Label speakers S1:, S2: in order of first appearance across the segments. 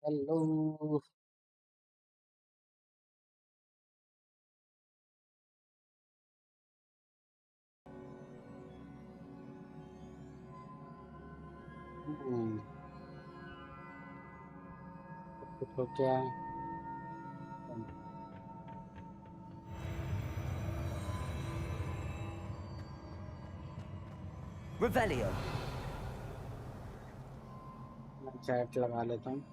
S1: Hello. Hmm. कुछ हो क्या?
S2: Revelio.
S1: मैं चैट लगा लेता हूँ.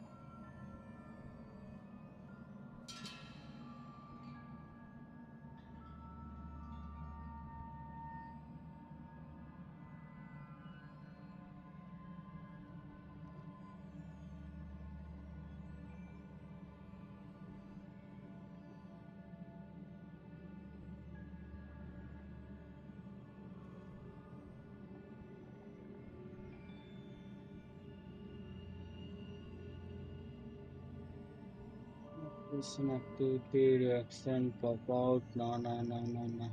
S1: This an activity reaction pop out. No, no, no, no, no.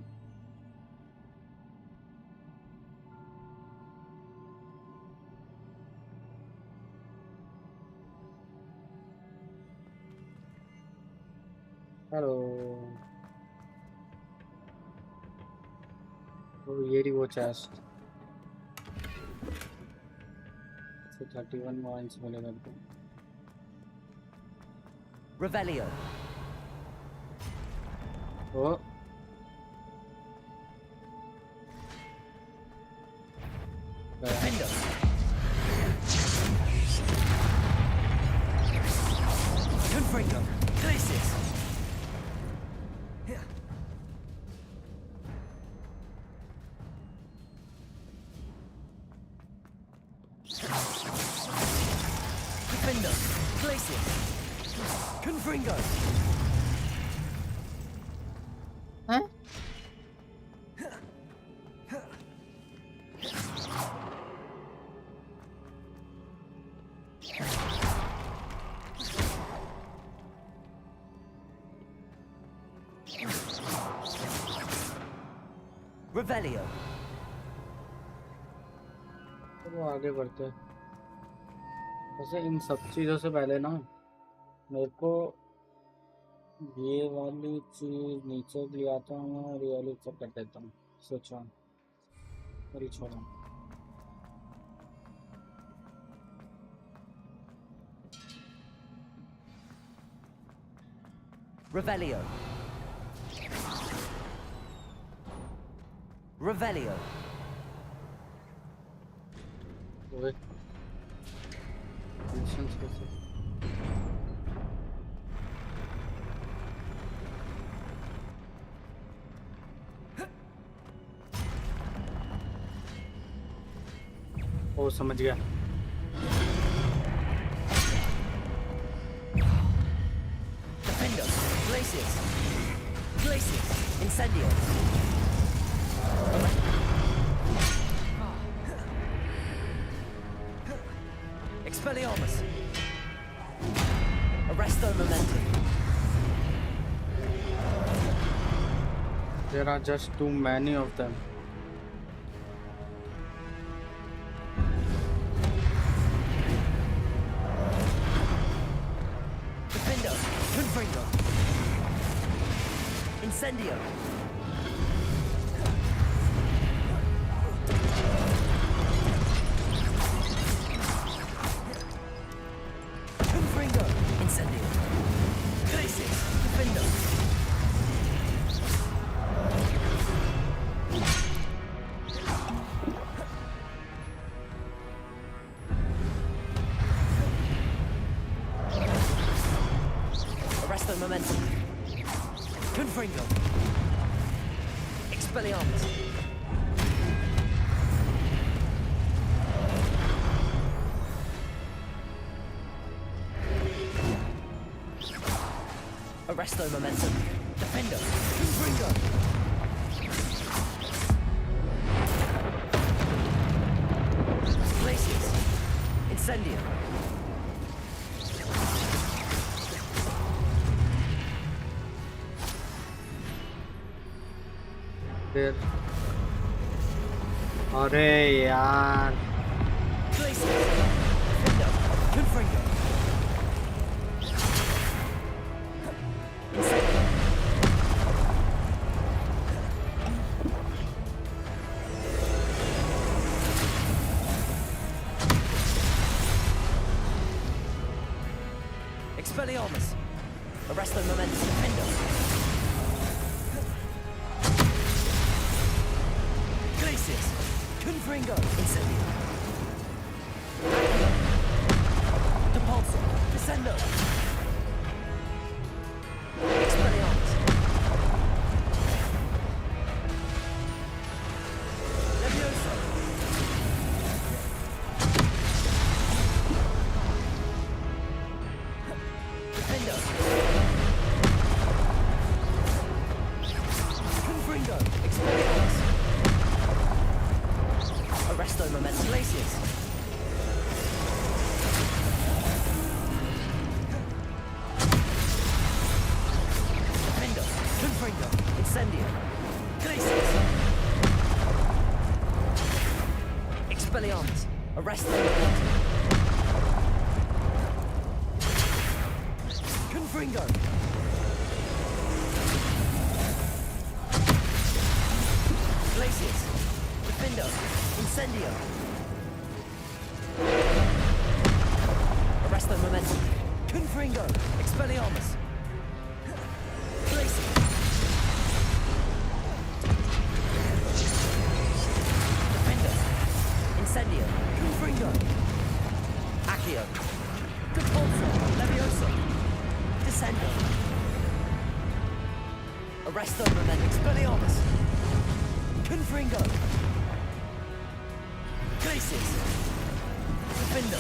S1: Hello. Oh, ये रही वो चेस्ट. So 31 points मिले मेरे को.
S2: Revelio.
S1: Oh.
S2: Defender. Confringo. Glacis. Defender. Glacis. Confringo.
S1: Huh?
S2: Revelio.
S1: चलो आगे बढ़ते हैं. वैसे इन सब चीज़ों से पहले ना मेरे को ये वाली चीज़ नीचे ले आता हूँ और ये वाली चेक कर देता हूँ. सोचा और छोड़ा.
S2: Revelio. Revelio.
S1: Wait. Missions कैसे? ओ समझ गया.
S2: Defender. Glacis. Glacis. Incendio. Expelliarmus. Arresto Momentum.
S1: There are just too many of them.
S2: Defender. Confringo. Incendio. Confringo. Incendio. Glacis. Defender. Arresto Momentum. Confringo. Expelliarmus. Arresto Momentum. Defender. Confringo. Glacius. Incendio.
S1: There. अरे यार.
S2: Glacius. Defender. Confringo. Incendio. Expelliarmus. Arresto Momentum. Defendo. Glacius. Confringo. Incendio. Depulso. Descendo. Expelliarmus. Levioso. Defendo. Confringo. Expelliarmus. Arresto Momentum. Glacius. Defendo. Confringo. Incendio. Glacius. Expelliarmus. Arresto Momentum. Confringo. Glacius. Defendo. Incendio. Arresto Momentum. Confringo. Expelliarmus. Glacius. Defendo. Incendio. Confringo. Accio. Depulso. Levioso. Descendo. Arresto Momentum. Expelliarmus. Confringo. Glacius. Defendo.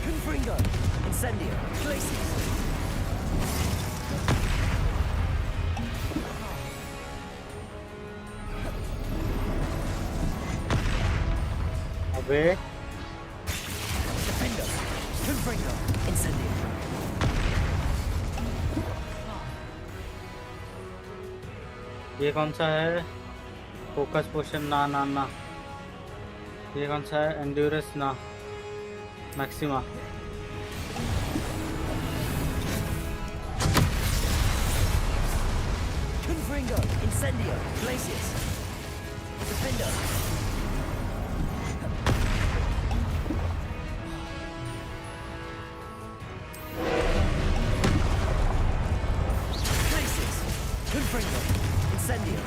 S2: Confringo. Incendio. Glacius.
S1: अबे
S2: Defendo. Confringo. Incendio.
S1: ये कौन सा है? Focus पोशन ना ना ना। ये कौन सा है? एंड्योरेंस ना। Maxima.
S2: Confringo. Incendio. Glacius. Defendo. Glacius. Confringo. Incendio.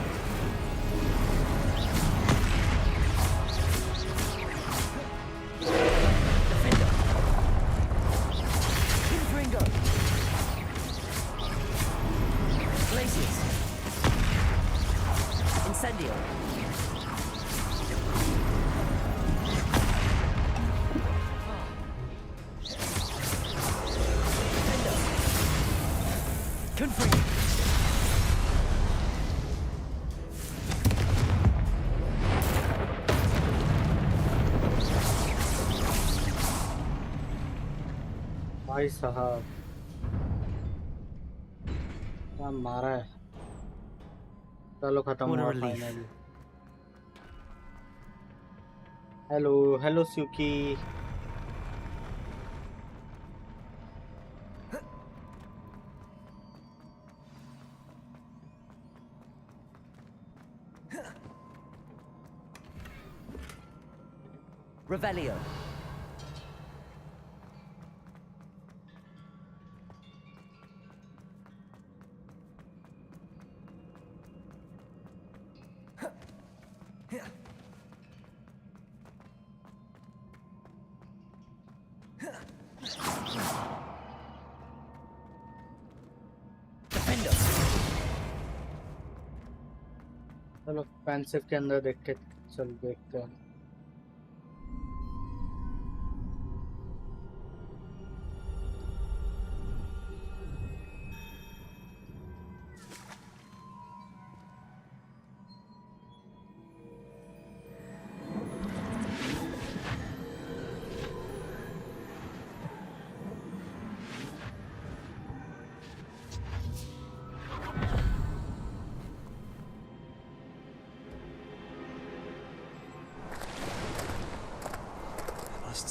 S2: Defendo. Confringo. Glacius. Incendio. Defendo. Confringo.
S1: भाई साहब क्या मारा है। चलो खत्म
S2: What a
S1: हुआ
S2: relief.
S1: फाइनली। हेलो हेलो स्यूकी।
S2: Revelio. Defendo.
S1: चलो पेंसिल के अंदर देख के चल देखते हैं।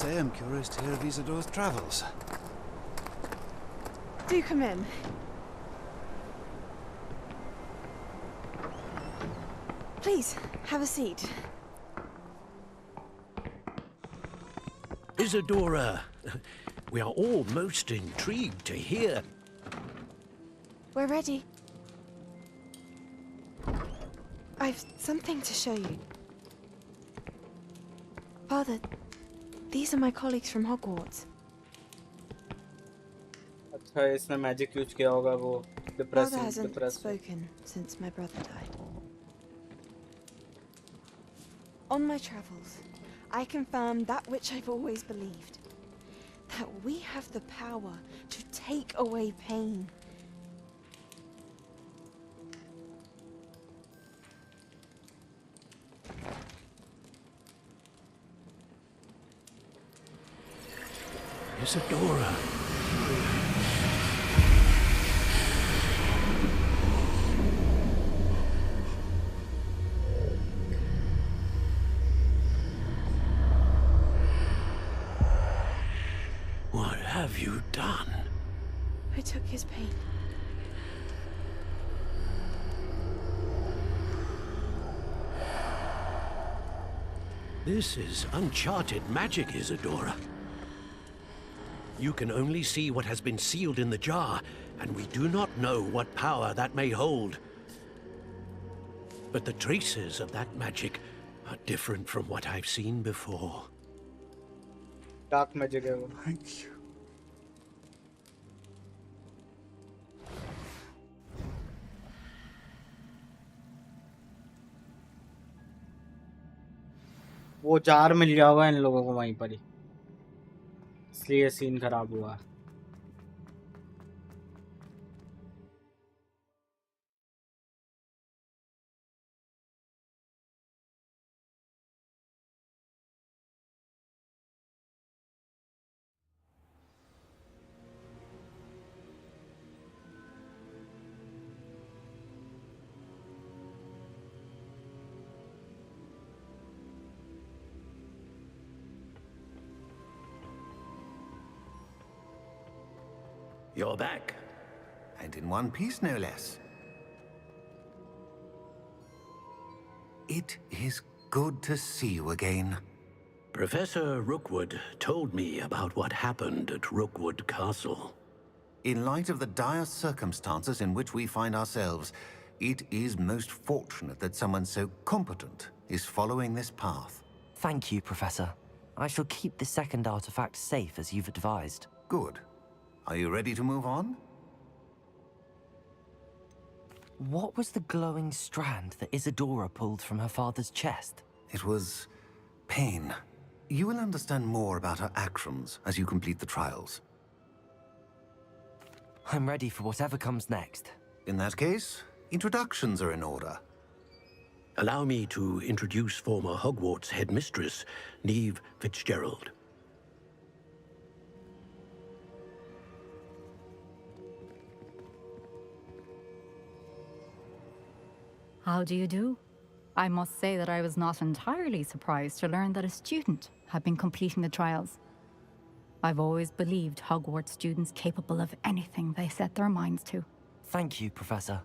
S3: say I'm curious to hear of Isadora's travels.
S4: Do come in. Please, have a seat.
S5: Isadora, we are all most intrigued to hear.
S4: We're ready. I've something to show you. Father, these are my colleagues from Hogwarts.
S1: अच्छा इसने magic use किया होगा वो
S4: Father
S1: depressing
S4: hasn't
S1: depress
S4: spoken since my brother died. On my travels, I confirmed that which I've always believed. That we have the power to take away pain.
S5: Isadora. What have you done?
S4: I took his pain.
S5: This is uncharted magic, Isadora. You can only see what has been sealed in the jar, and we do not know what power that may hold. But the traces of that magic are different from what I've seen before.
S1: Dark magic है वो
S3: Thank you.
S1: वो jar मिल गया होगा इन लोगों को वहीं पर ही इसलिए सीन खराब हुआ
S5: You're back.
S6: And in one piece, no less. It is good to see you again.
S5: Professor Rookwood told me about what happened at Rookwood Castle.
S6: In light of the dire circumstances in which we find ourselves, it is most fortunate that someone so competent is following this path.
S7: Thank you, Professor. I shall keep the second artifact safe as you've advised.
S6: Good. Are you ready to move on?
S7: What was the glowing strand that Isadora pulled from her father's chest?
S6: It was pain. You will understand more about her actions as you complete the trials.
S7: I'm ready for whatever comes next.
S6: In that case, introductions are in order.
S5: Allow me to introduce former Hogwarts headmistress, Neve Fitzgerald.
S8: How do you do? I must say that I was not entirely surprised to learn that a student had been completing the trials. I've always believed Hogwarts students capable of anything they set their minds to.
S7: Thank you, Professor.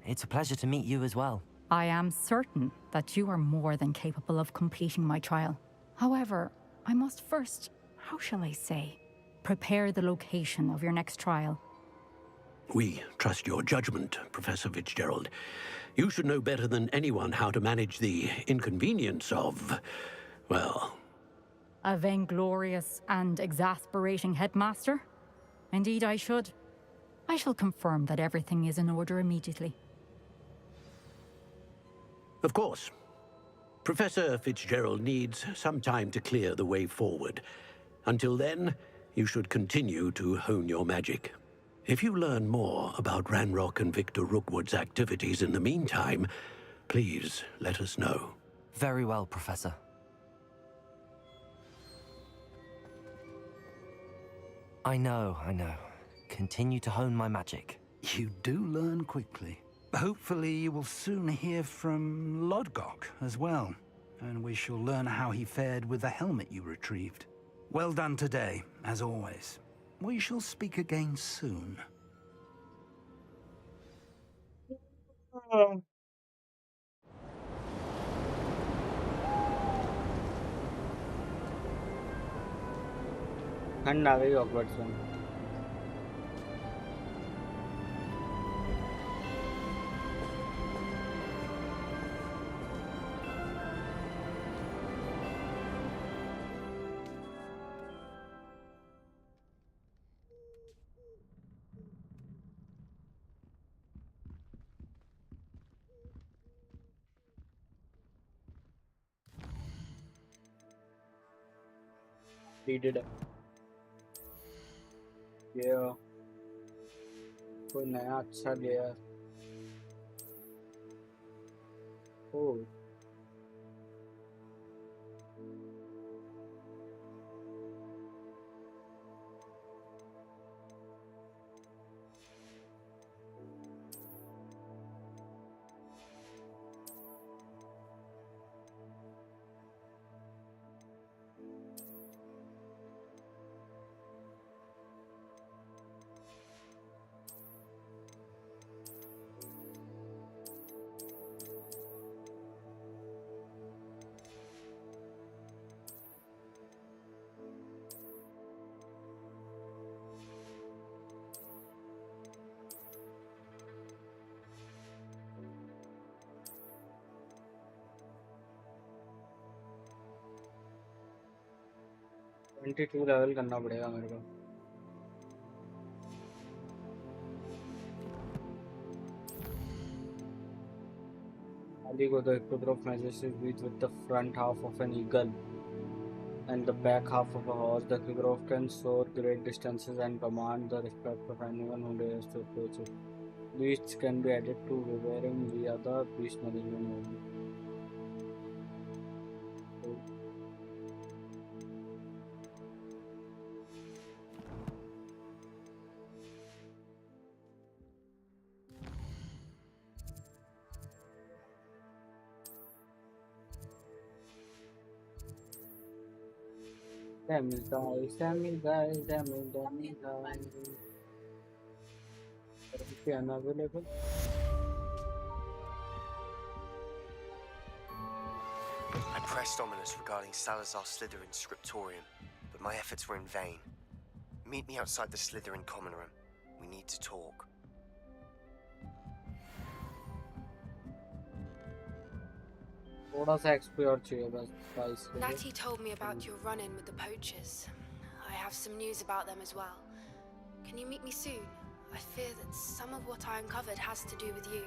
S7: It's a pleasure to meet you as well.
S8: I am certain that you are more than capable of completing my trial. However, I must first, how shall I say, prepare the location of your next trial.
S5: We trust your judgment, Professor Fitzgerald. You should know better than anyone how to manage the inconvenience of, well...
S8: A vainglorious and exasperating headmaster? Indeed I should. I shall confirm that everything is in order immediately.
S5: Of course. Professor Fitzgerald needs some time to clear the way forward. Until then, you should continue to hone your magic. If you learn more about Ranrock and Victor Rookwood's activities in the meantime, please let us know.
S7: Very well, Professor. I know. Continue to hone my magic.
S3: You do learn quickly. Hopefully you will soon hear from Lodgok as well, and we shall learn how he fared with the helmet you retrieved. Well done today, as always. We shall speak again soon.
S1: ठंड आ गई Hogwarts में। Did ये कोई नया अच्छा layer. ओ twenty two level करना पड़ेगा मेरे को। Ali got the equivalent of majestic breed with the front half of an eagle and the back half of a horse. The equivalent can soar great distances and command the respect of anyone who dares to approach it. Beasts can be added to wearing via the beast management mode. Damn it, guys, damn it, guys, damn it, damn it, guys. Currently unavailable.
S9: I pressed Ominous regarding Salazar Slytherin's scriptorium, but my efforts were in vain. Meet me outside the Slytherin common room. We need to talk.
S1: थोड़ा सा XP और चाहिए बस 22 के लिए।
S10: Natty told me about your run-in with the poachers. I have some news about them as well. Can you meet me soon? I fear that some of what I uncovered has to do with you.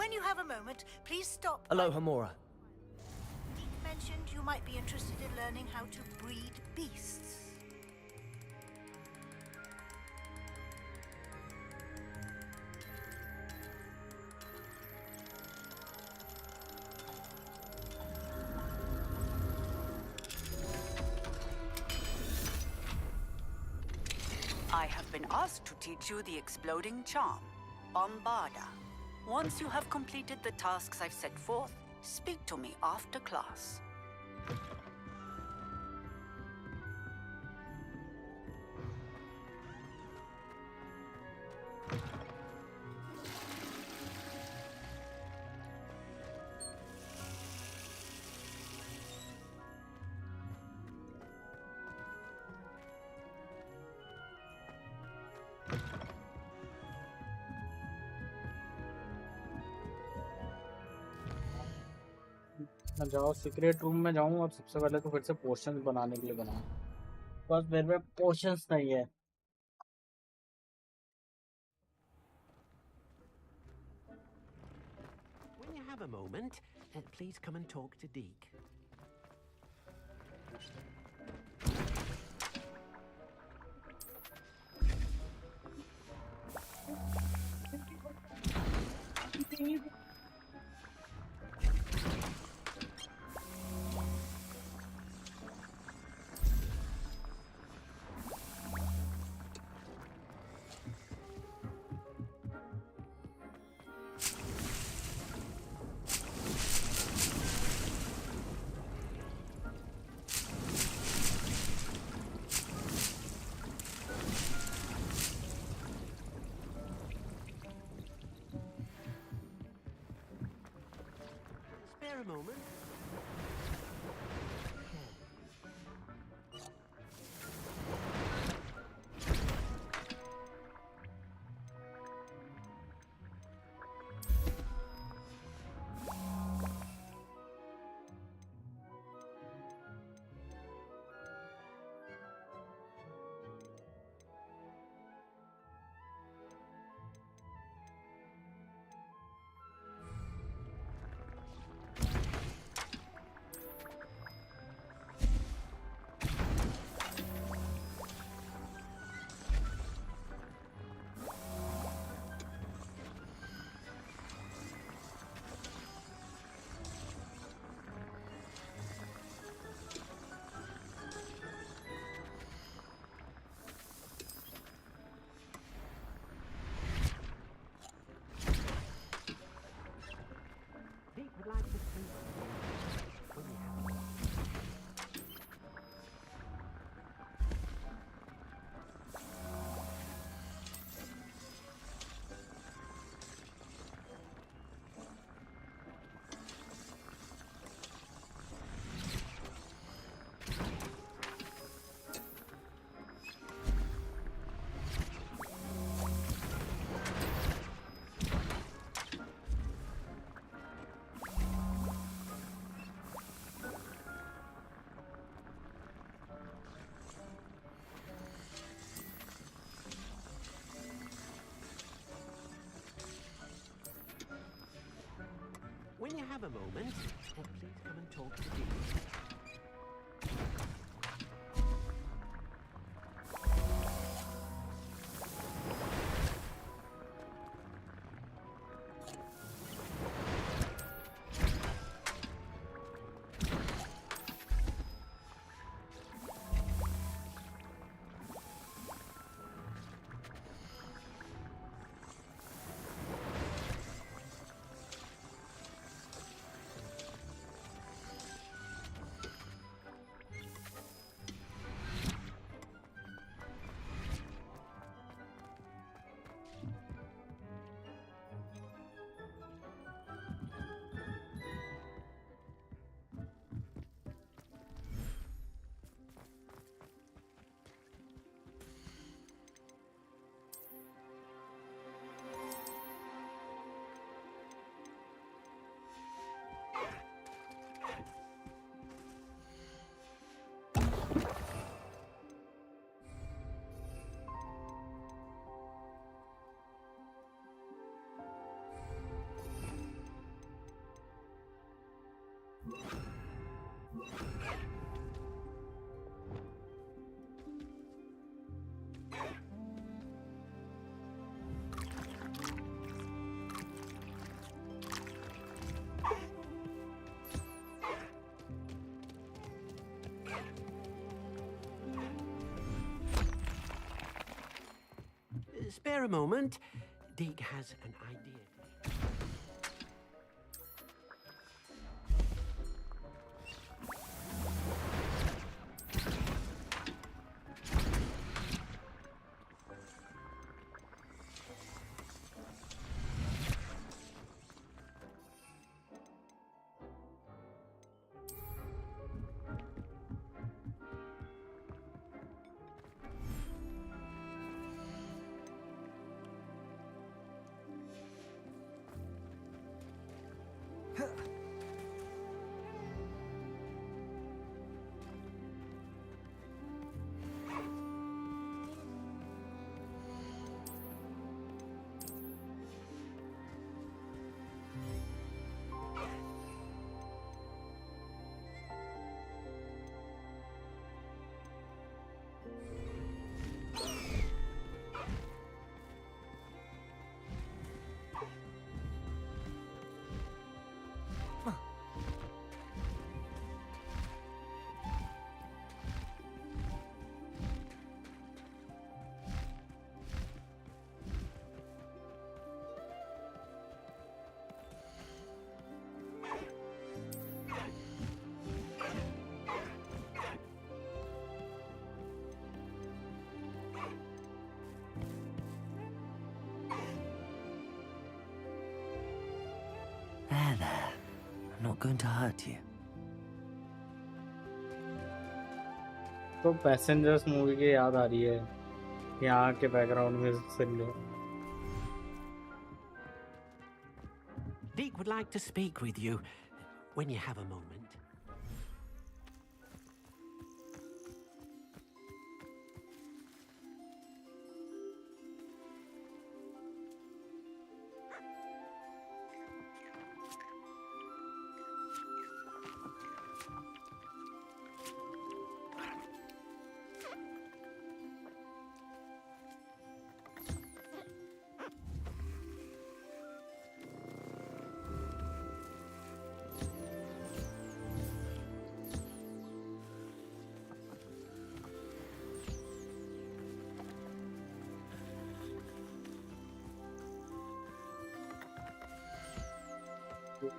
S11: When you have a moment, please stop.
S2: Aloha, Mora.
S11: Deek mentioned you might be interested in learning how to breed beasts.
S12: I have been asked to teach you the exploding charm, Bombarda. Once you have completed the tasks I've set forth, speak to me after class.
S1: मैं जाओ secret room में जाऊँ और सबसे पहले तो फिर से पोशंस बनाने के लिए बनाऊँ। बस मेरे में पोशंस नहीं है।
S5: When you have a moment, please come and talk to Deke. moment? When you have a moment, please come and talk to me. Spare a moment. Deek has an idea.
S7: going to hurt you.
S1: तो passengers movie की याद आ रही है, यहाँ के background में सुन लो।
S5: Deke would like to speak with you when you have a moment.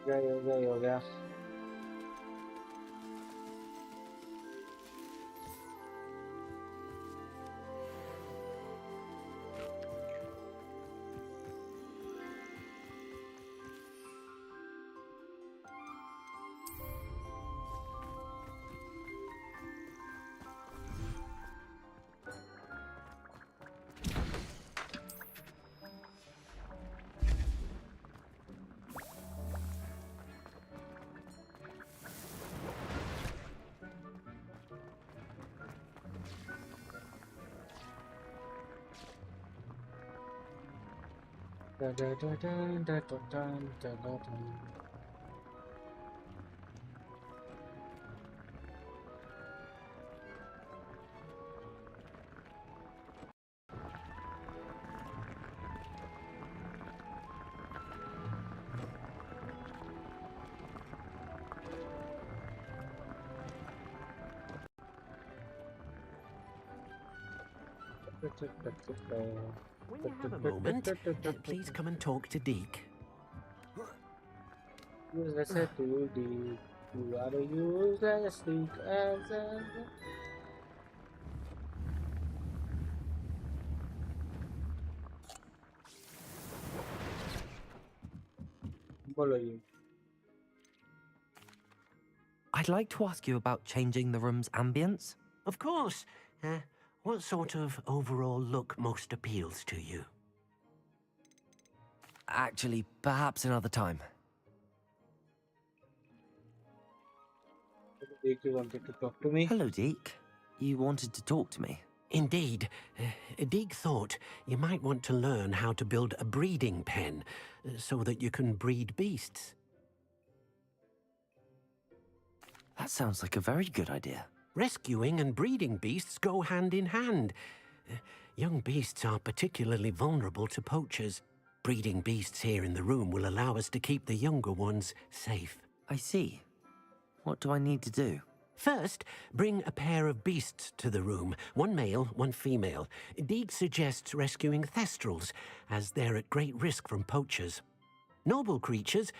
S1: हो गया।
S5: When you have a moment, please come and talk to Deke.
S1: Useless to Deke. You are a useless Deke as a... बोलो ये।
S7: I'd like to ask you about changing the room's ambience.
S5: Of course. What sort of overall look most appeals to you?
S7: Actually, perhaps another time.
S1: Deke, you wanted to talk to me?
S7: Hello, Deke. You wanted to talk to me?
S5: Indeed. Deke thought you might want to learn how to build a breeding pen so that you can breed beasts.
S7: That sounds like a very good idea.
S5: Rescuing and breeding beasts go hand in hand. Young beasts are particularly vulnerable to poachers. Breeding beasts here in the room will allow us to keep the younger ones safe.
S7: I see. What do I need to do?
S5: First, bring a pair of beasts to the room. One male, one female. Deke suggests rescuing thestrals, as they're at great risk from poachers. Noble creatures,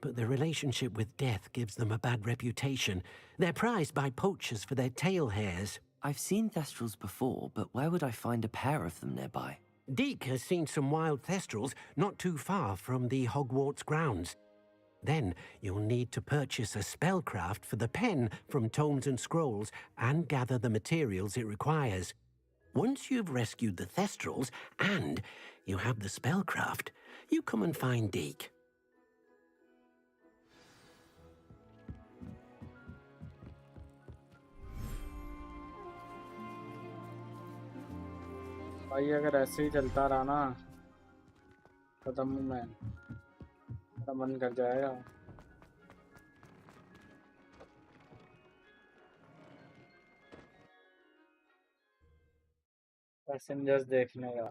S5: but their relationship with death gives them a bad reputation. They're prized by poachers for their tail hairs.
S7: I've seen thestrals before, but where would I find a pair of them nearby?
S5: Deke has seen some wild thestrals not too far from the Hogwarts grounds. Then you'll need to purchase a spellcraft for the pen from Tomes and Scrolls and gather the materials it requires. Once you've rescued the thestrals and you have the spellcraft, you come and find Deke.
S1: भाई अगर ऐसे ही चलता रहा ना खत्म मैं मेरा मन कर जाएगा। पैसेंजर्स देखने का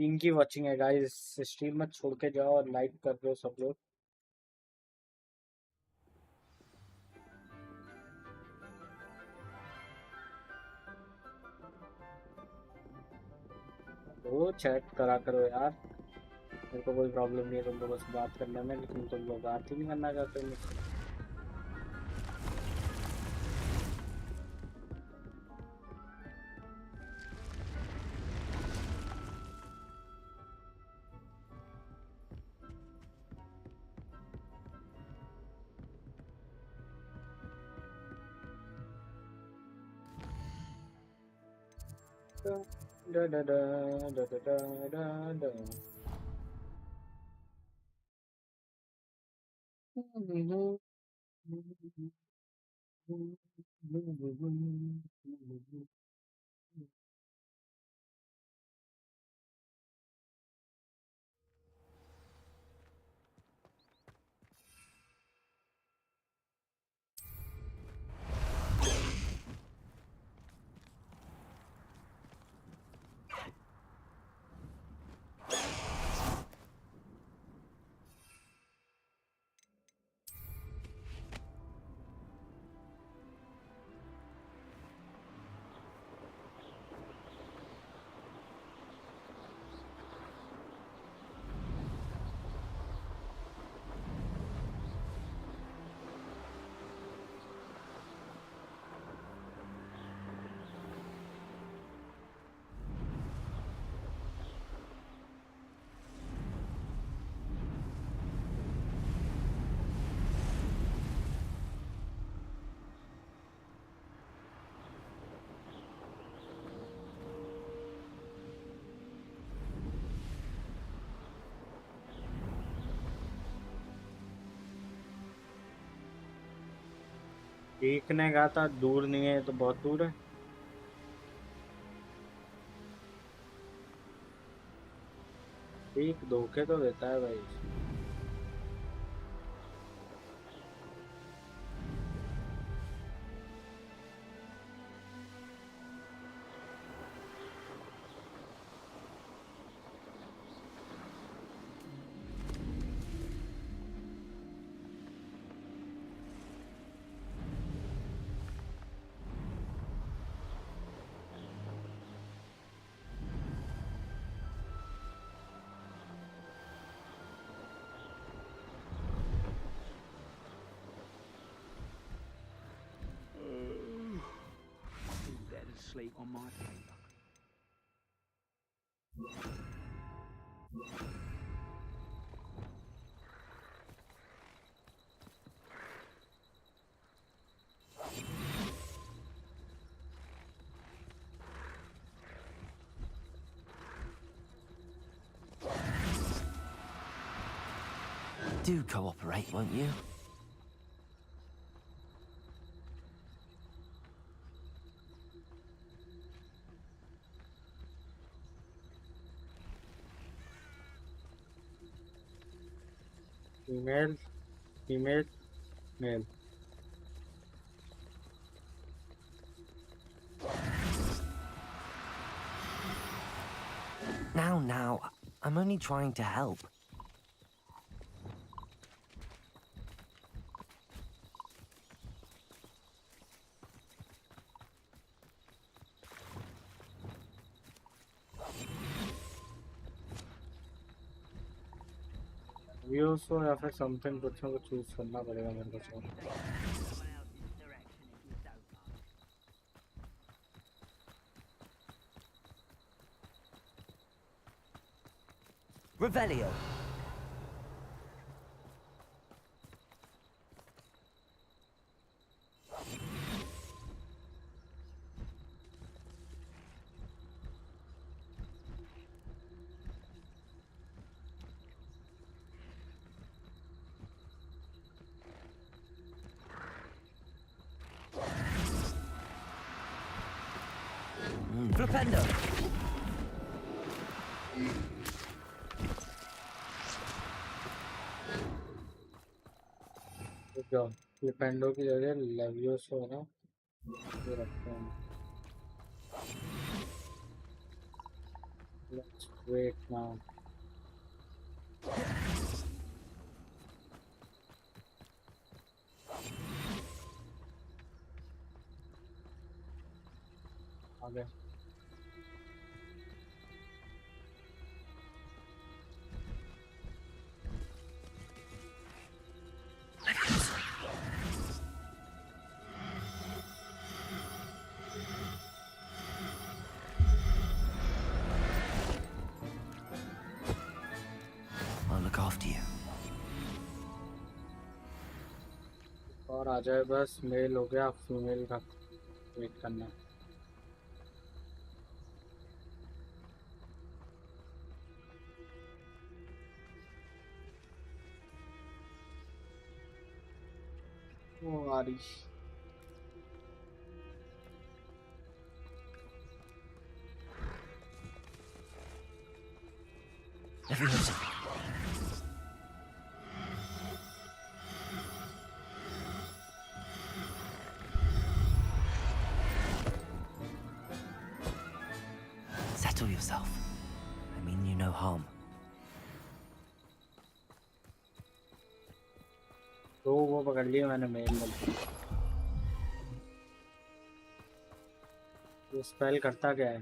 S1: इनकी वॉचिंग है गाइस। स्ट्रीम मत छोड़ के जाओ और लाइक कर दो सब लोग। वो चैट करा करो यार, मेरे को कोई प्रॉब्लम नहीं है तुम लोगों से बात करने में, लेकिन तुम लोग बात ही नहीं करना चाहते मुझसे। Da da da da da da da da. देखने का था, दूर नहीं है तो बहुत दूर है। ठीक धोखे तो देता है भाई।
S13: Dead asleep on my paper.
S7: Do cooperate, won't you?
S1: Female female male.
S7: Now, I'm only trying to help.
S1: Views हो या फिर समथिंग, कुछ ना कुछ चूज करना पड़ेगा मेरे को।
S2: Revelio. Flipendo.
S1: तो फ्लिपेंडो की जगह लेवियोसो है ना, ये रखते हैं। Let's wait now. आगे
S7: I'll look after you.
S1: और आ जाए बस, मेल हो गया, फीमेल का वेट करना है। वो आ रही।
S7: Leviosa. Settle yourself. I mean you no harm.
S1: तो वो पकड़ लिया मैंने मेल में। वो स्पेल करता क्या है?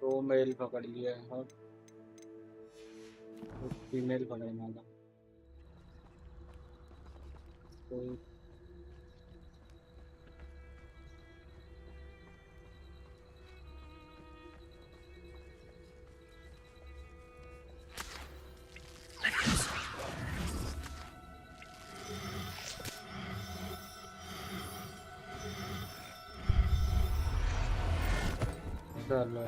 S1: दो मेल पकड़ लिया है और फीमेल पकड़ना था। तो चलो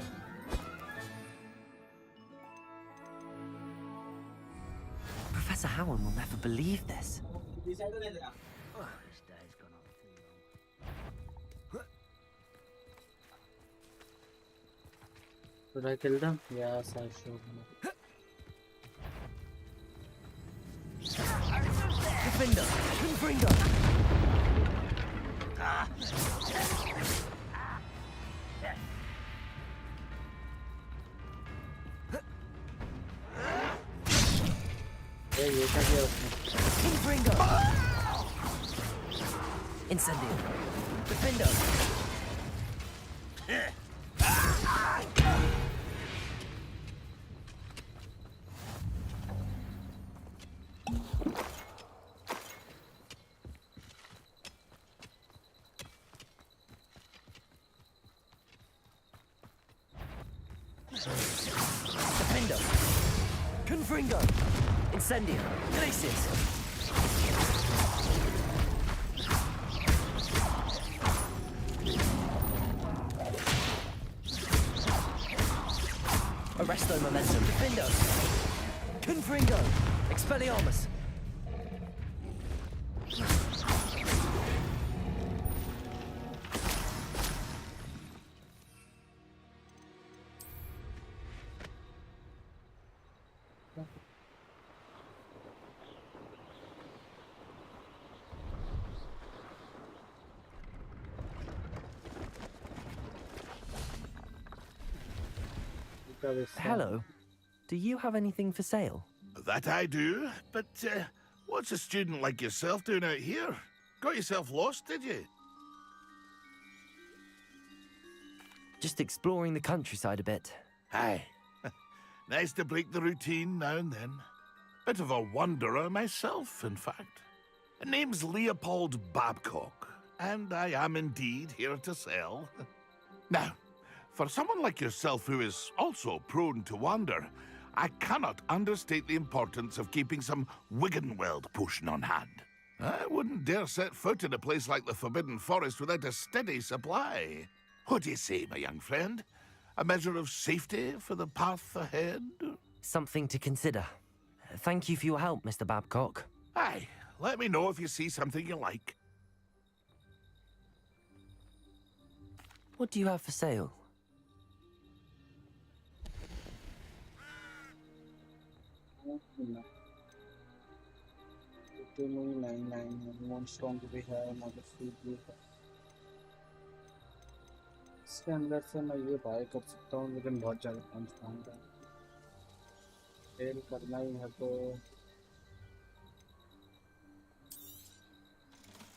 S7: Professor Howard will never believe this.
S1: Should I kill them? Yes, I should.
S7: Defender, Confringo.
S1: ये क्या किया उसने?
S7: Confringo. Incendio. Defender. Defender. Confringo. Incendio. Glacius. Arresto momentum. Defendo. Confringo. Expelliarmus. Hello. Do you have anything for sale?
S13: That I do, but what's a student like yourself doing out here? Got yourself lost, did you?
S7: Just exploring the countryside a bit.
S13: Aye. Nice to break the routine now and then. Bit of a wanderer myself, in fact. Name's Leopold Babcock, and I am indeed here to sell. Now, for someone like yourself who is also prone to wander, I cannot understate the importance of keeping some Wiggenweld potion on hand. I wouldn't dare set foot in a place like the Forbidden Forest without a steady supply. What do you say, my young friend? A measure of safety for the path ahead?
S7: Something to consider. Thank you for your help, Mr. Babcock.
S13: Aye, let me know if you see something you like.
S7: What do you have for sale?
S1: इसके अंदर से मैं ये bye कर सकता हूँ, लेकिन बहुत ज़्यादा कॉन्स्टेंट है। सेल करना ही है तो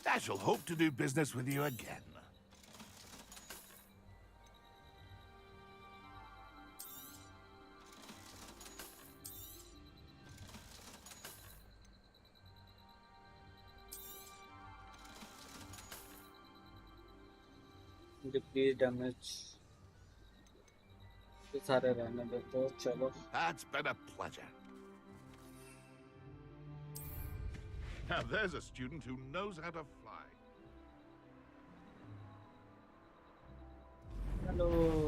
S13: I shall hope to do business with you again.
S1: decrease damage ये सारे रहने दे तो चलो।
S13: That's been a pleasure. Now there's a student who knows how to fly.
S1: Hello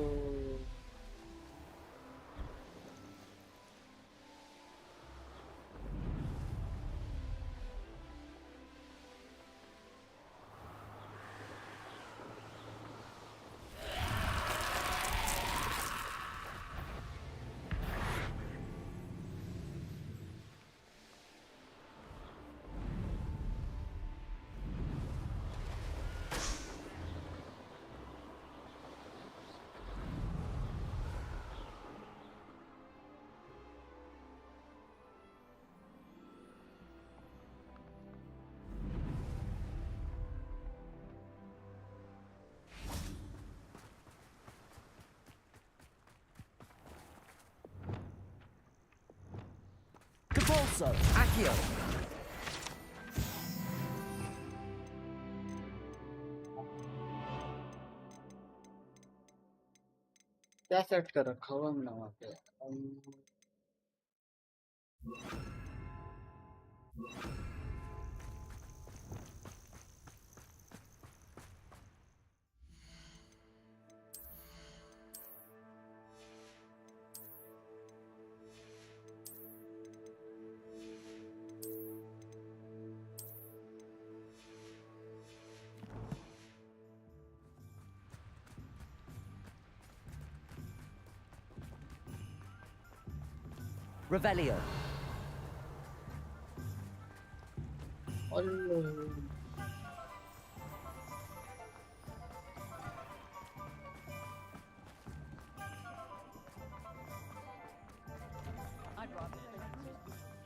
S7: Capolso, Accio.
S1: क्या सेट कर रखा हुआ हमने वहाँ पे
S7: Revelio.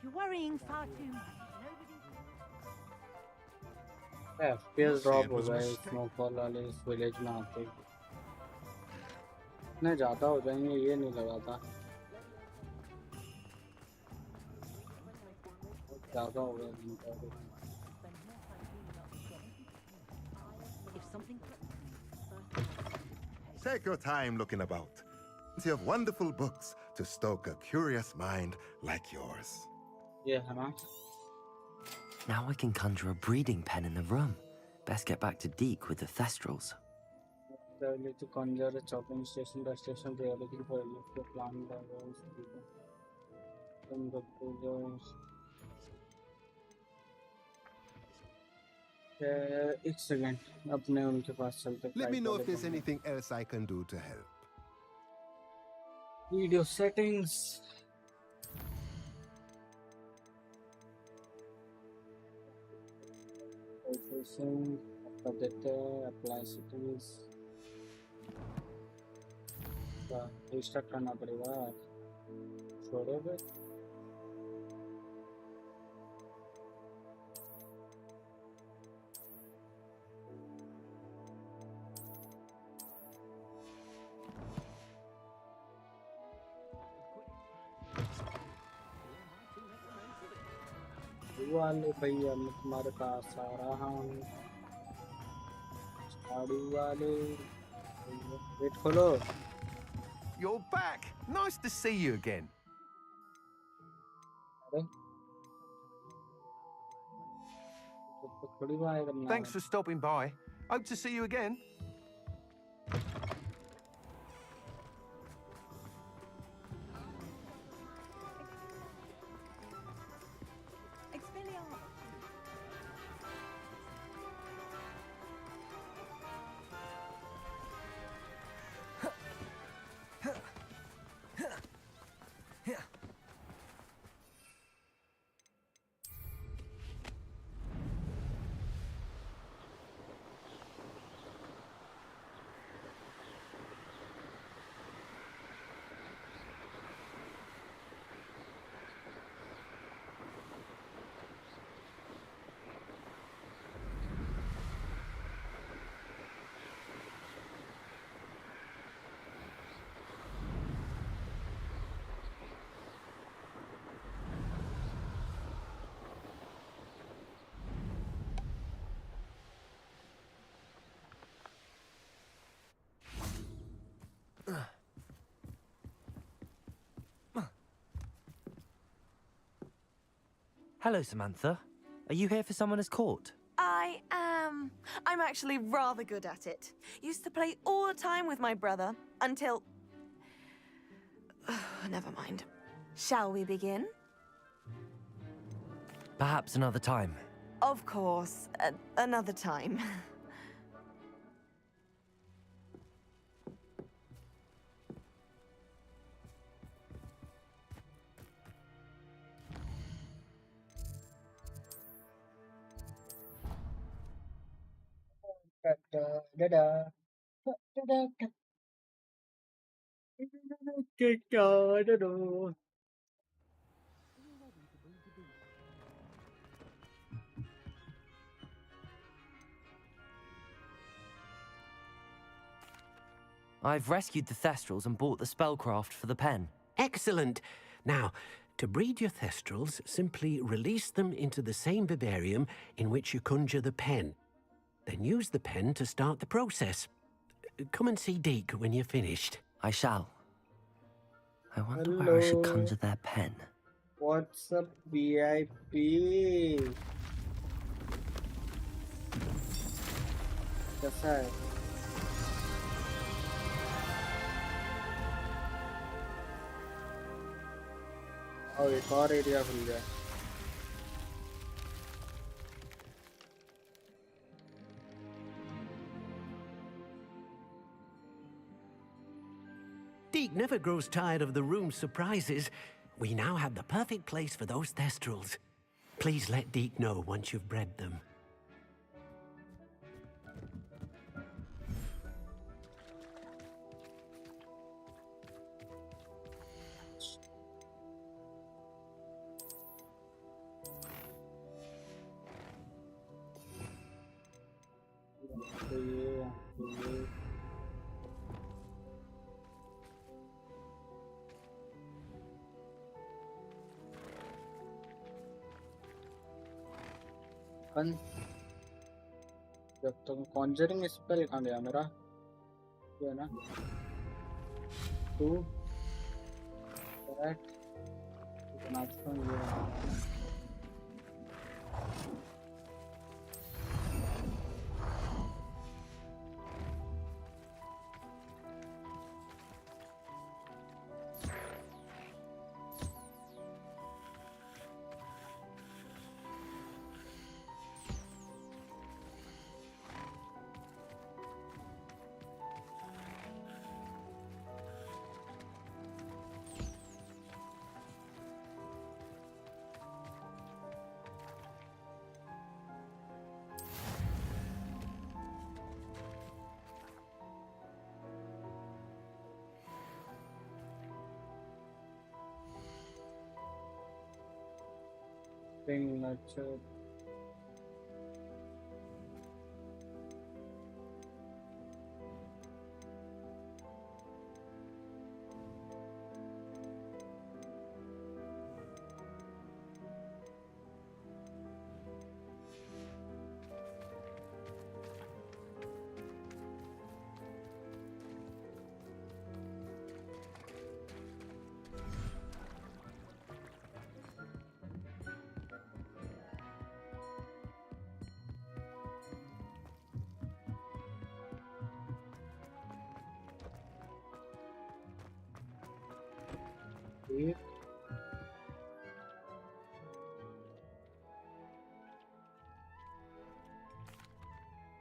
S11: You're worrying far too much.
S1: FPS drop हो गए स्नोफॉल वाले इस विलेज में आते ही इतने ज़्यादा हो जाएंगे ये नहीं लगा था ज़्यादा हो गया
S14: Take your time looking about. Plenty of wonderful books to stoke a curious mind like yours.
S1: Yeah, huh?
S7: Now I can conjure a breeding pen in the room. Best get back to Deke with the Thestrals.
S1: To conjure a chopping station, the station they are looking for a plant एक second अपने उनके पास चलते
S14: Let me know if there's anything else I can do to help.
S1: Video settings. Apply settings. Restart करना पड़ेगा छोड़ोगे वाले भैया मैं तुम्हारे पास आ रहा हूँ झाड़ू वाले वेट खोलो
S15: You're back. Nice to see you again. Thanks for stopping by. Hope to see you again.
S7: Hello, Samantha. Are you here for someone as court?
S11: I am.
S16: I'm actually rather good at it. Used to play all the time with my brother, until... Never mind. Shall we begin?
S7: Perhaps another time.
S16: Of course, another time.
S7: I've rescued the Thestrals and bought the spellcraft for the pen.
S5: Excellent. Now, to breed your Thestrals, simply release them into the same vivarium in which you conjure the pen. Then use the pen to start the process. Come and see Deke when you're finished.
S7: I shall. I wonder where I should conjure their pen.
S1: What's up, VIP? कैसा है? और एक और area खुल गया.
S5: Deke never grows tired of the room's surprises. We now have the perfect place for those Thestrals. Please let Deke know once you've bred them.
S1: जब तक Conjuring spell कहाँ गया मेरा? ये है ना? 2 that बनाता हूँ ये. Being nurtured.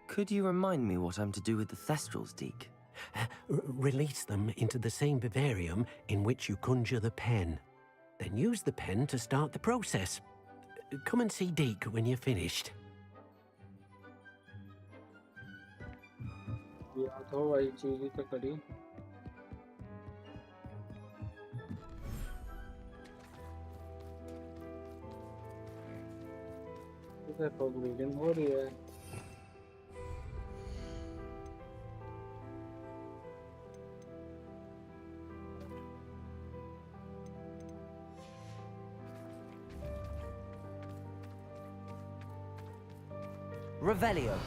S7: Could you remind me what I'm to do with the Thestrals, Deke?
S5: Release them into the same vivarium in which you conjure the pen. Then use the pen to start the process. Come and see Deke when you're finished.
S1: या तो वही चीज़ ही तो करी. इसे तो bleeding हो रही है.
S7: Revelio.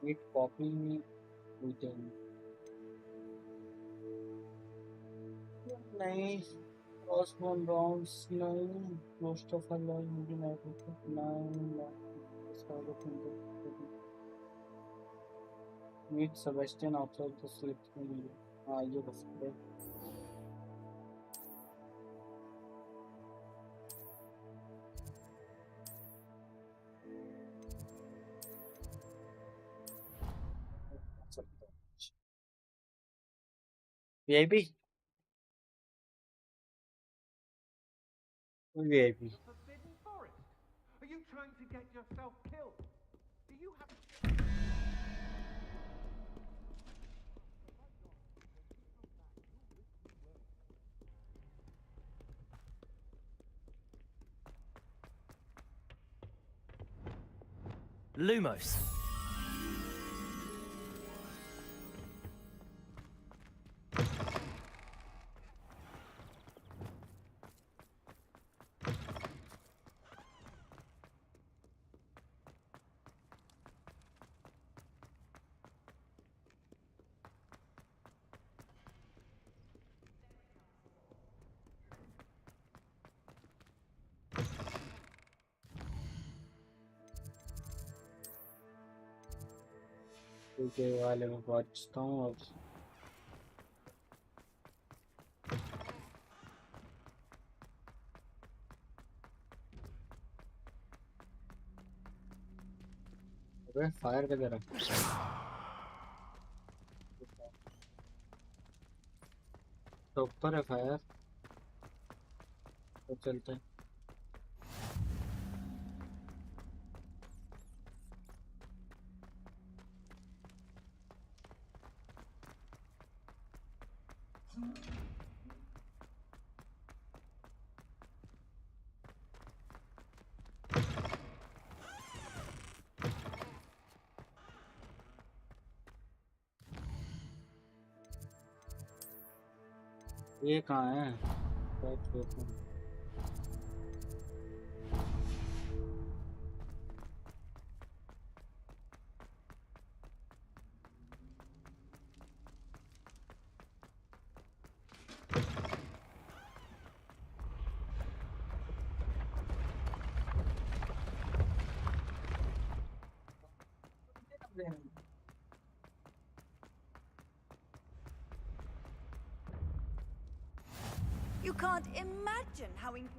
S1: Eat coffee, eating. नहीं, first one rounds नहीं, most of our life moving out of nine, start of meet Sebastian outside the sleep. हाँ ये बस है. VIP? VIP.
S15: Forbidden forest? Are you trying to get yourself killed? Do you have...
S2: Lumos.
S1: क्योंकि वाले में पहुंचता हूँ अब. अबे फायर का जरा. तो ऊपर है फायर. तो चलते हैं. ये कहाँ है?
S16: You can't imagine how inconvenient.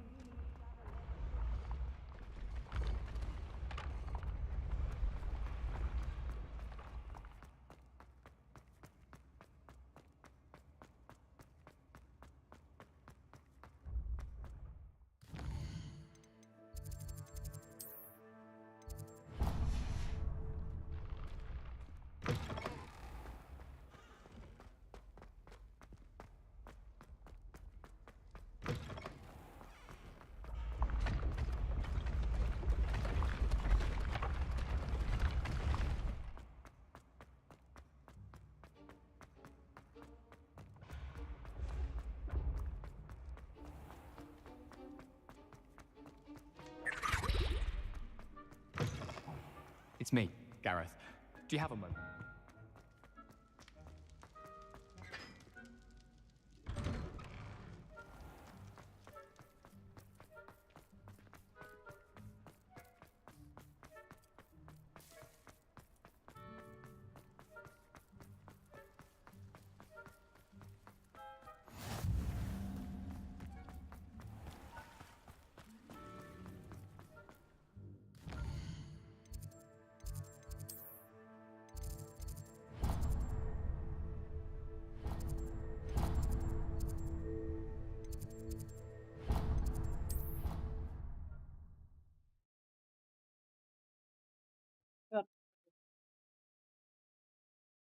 S17: It's me, Gareth. Do you have a moment?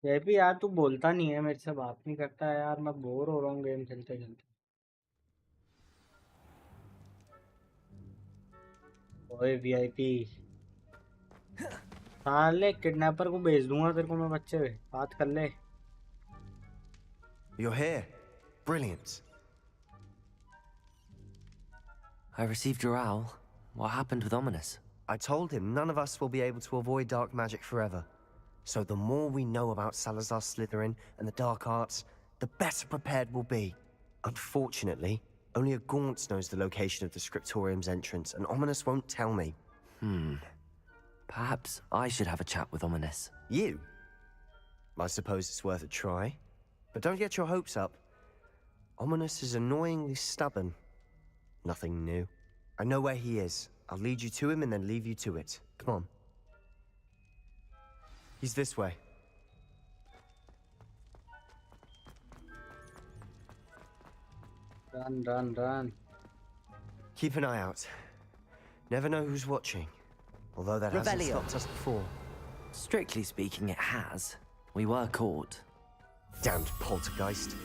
S1: ये भी यार तू बोलता नहीं है, मेरे से बात नहीं करता है यार. मैं बोर हो रहा हूँ गेम खेलते खेलते. ओए VIP. साले किडनैपर को भेज दूंगा तेरे को मैं. बच्चे बात कर ले.
S9: You're here. Brilliant.
S7: I received your owl. What happened with Ominous?
S9: I told him none of us will be able to avoid dark magic forever.
S18: So the more we know about Salazar Slytherin and the dark arts, the better prepared we'll be. Unfortunately, only a Gaunt's knows the location of the Scriptorium's entrance, and Ominous won't tell me.
S7: Perhaps I should have a chat with Ominous.
S18: You? I suppose it's worth a try. But don't get your hopes up. Ominous is annoyingly stubborn. Nothing new. I know where he is. I'll lead you to him and then leave you to it. Come on. He's this way.
S1: Run, run, run.
S18: Keep an eye out. Never know who's watching. Although that hasn't
S7: Revelio.
S18: stopped us before.
S7: Strictly speaking, it has. We were caught.
S18: Damned poltergeist.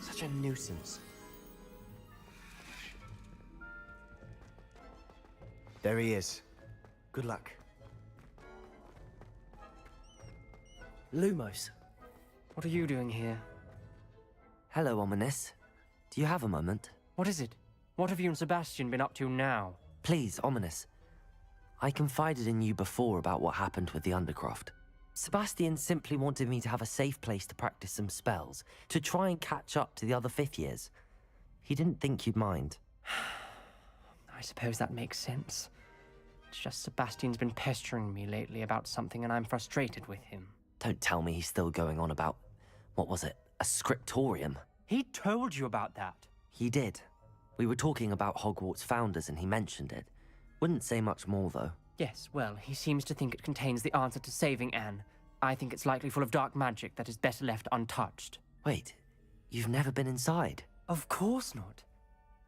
S18: Such a nuisance. There he is. Good luck.
S19: Lumos, what are you doing here?
S7: Hello, Ominous. Do you have a moment?
S19: What is it? What have you and Sebastian been up to now?
S7: Please, Ominous. I confided in you before about what happened with the Undercroft. Sebastian simply wanted me to have a safe place to practice some spells, to try and catch up to the other fifth years. He didn't think you'd mind.
S19: I suppose that makes sense. It's just Sebastian's been pestering me lately about something and I'm frustrated with him.
S7: Don't tell me he's still going on about, what was it, a scriptorium?
S19: He told you about that.
S7: He did. We were talking about Hogwarts founders and he mentioned it. Wouldn't say much more, though.
S19: Yes, well, he seems to think it contains the answer to saving Anne. I think it's likely full of dark magic that is better left untouched.
S7: Wait, you've never been inside?
S19: Of course not.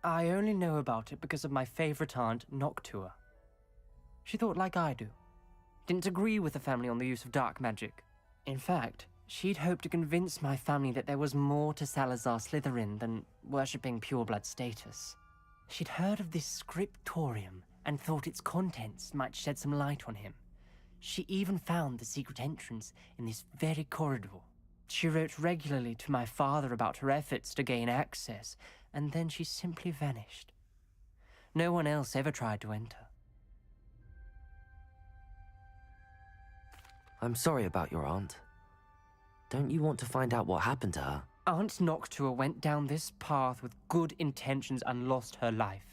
S19: I only know about it because of my favorite aunt, Noctua. She thought like I do. Didn't agree with the family on the use of dark magic. In fact, she'd hoped to convince my family that there was more to Salazar Slytherin than worshipping pureblood status. She'd heard of this scriptorium and thought its contents might shed some light on him. She even found the secret entrance in this very corridor. She wrote regularly to my father about her efforts to gain access, and then she simply vanished. No one else ever tried to enter.
S7: I'm sorry about your aunt. Don't you want to find out what happened to her?
S19: Aunt Noctua went down this path with good intentions and lost her life.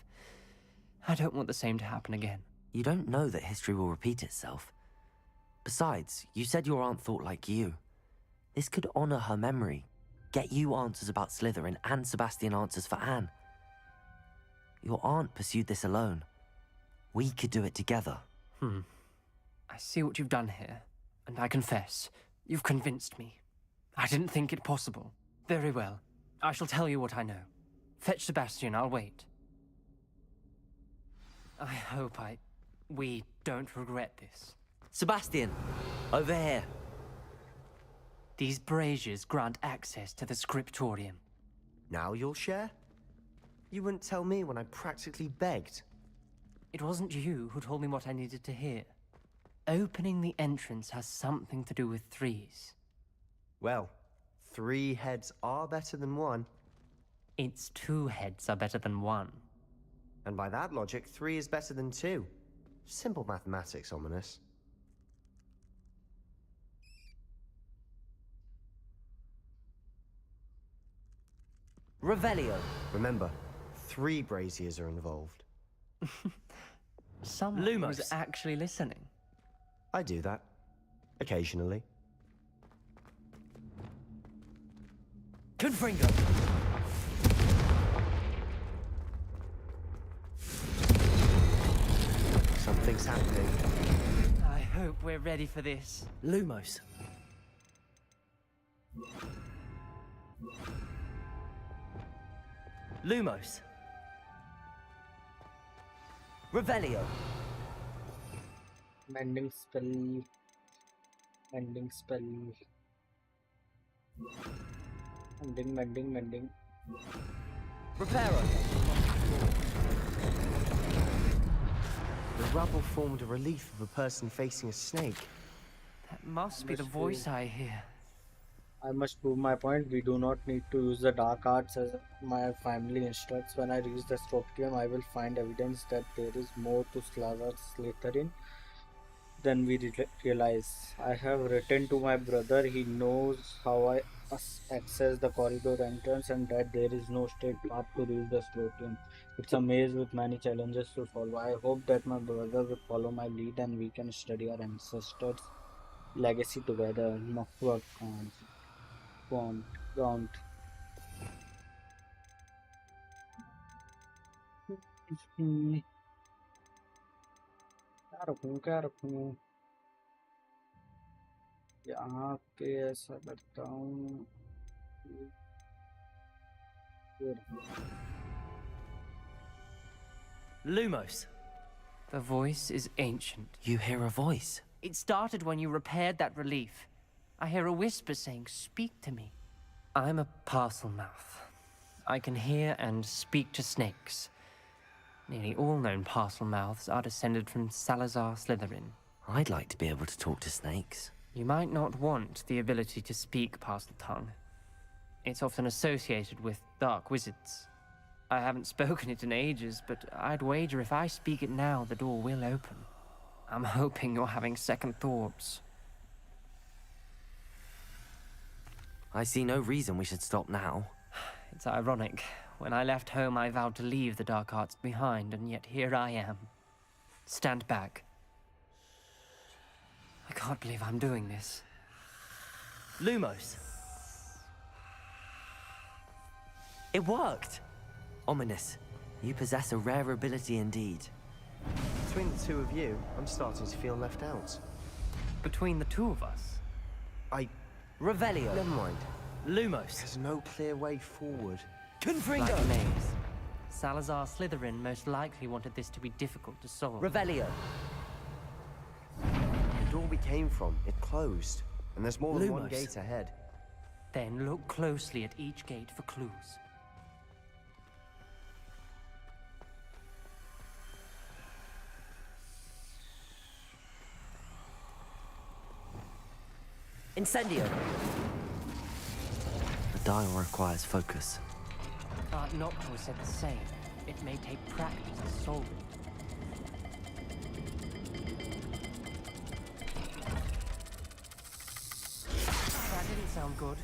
S19: I don't want the same to happen again.
S7: You don't know that history will repeat itself. Besides, you said your aunt thought like you. This could honor her memory, get you answers about Slytherin and Sebastian answers for Anne. Your aunt pursued this alone. We could do it together.
S19: I see what you've done here, and I confess, you've convinced me. I didn't think it possible. Very well. I shall tell you what I know. Fetch Sebastian, I'll wait. I hope we don't regret this.
S7: Sebastian, over here.
S19: These braziers grant access to the scriptorium.
S18: Now you'll share? You wouldn't tell me when I practically begged.
S19: It wasn't you who told me what I needed to hear. Opening the entrance has something to do with threes.
S18: Well, 3 heads are better than 1.
S19: It's 2 heads are better than 1.
S18: And by that logic, 3 is better than 2. Simple mathematics, Ominous.
S7: Revelio.
S18: Remember, 3 braziers are involved.
S19: Someone was actually listening.
S18: I do that. Occasionally.
S19: Confringo!
S18: Something's happening.
S19: I hope we're ready for this. Lumos.
S7: Lumos. Revelio.
S1: Mending spell. Mending spell. Mending.
S7: Reparo.
S18: The rubble formed a relief of a person facing a snake.
S19: That must be the voice I hear.
S1: I must prove my point. We do not need to use the dark arts as my family instructs. When I reach the scriptorium, I will find evidence that there is more to Salazar Slytherin Then we realize I have written to my brother. He knows how I access the corridor entrance and that there is no straight path to reach the Slotium. It's a maze with many challenges to solve. I hope that my brother will follow my lead and we can study our ancestors' legacy together. Noctua can't. Hmm, क्या रखूं यहाँ पे ऐसा करता हूँ ये रखूं।
S19: Lumos. The voice is ancient.
S7: You hear a voice?
S19: It started when you repaired that relief. I hear a whisper saying, "Speak to me." I'm a parcel mouth. I can hear and speak to snakes. Nearly all known parcel mouths are descended from Salazar Slytherin.
S7: I'd like to be able to talk to snakes.
S19: You might not want the ability to speak parcel tongue. It's often associated with dark wizards. I haven't spoken it in ages, but I'd wager if I speak it now, the door will open. I'm hoping you're having second thoughts.
S7: I see no reason we should stop now.
S19: It's ironic. When I left home, I vowed to leave the dark arts behind, and yet here I am. Stand back. I can't believe I'm doing this.
S7: Lumos. It worked! Ominous. You possess a rare ability indeed.
S18: Between the two of you, I'm starting to feel left out.
S19: Between the two of us?
S7: Revelio.
S18: Never mind.
S7: Lumos.
S18: There's no clear way forward.
S7: Confringo.
S19: Like maze. Salazar Slytherin most likely wanted this to be difficult to solve.
S7: Revelio.
S18: The door we came from, it closed. And there's more than one
S7: Lumos.
S18: gate ahead.
S19: Then look closely at each gate for clues.
S7: Incendio. The dial requires focus.
S19: Noctua said the same. It may take practice to solve it. That didn't sound good.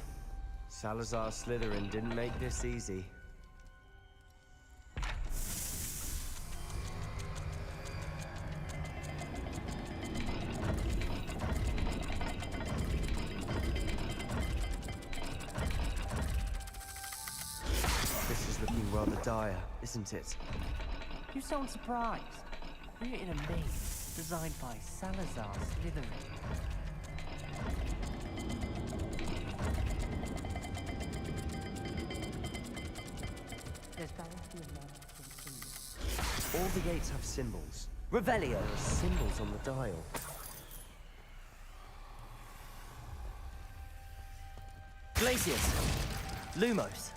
S18: Salazar Slytherin didn't make this easy. This is looking rather dire, isn't it?
S19: You sound surprised. We're in a maze designed by Salazar Slytherin. There's bound to be a man from
S18: All the gates have symbols.
S7: Revelio.
S18: There are symbols on the dial.
S7: Glacius. Lumos.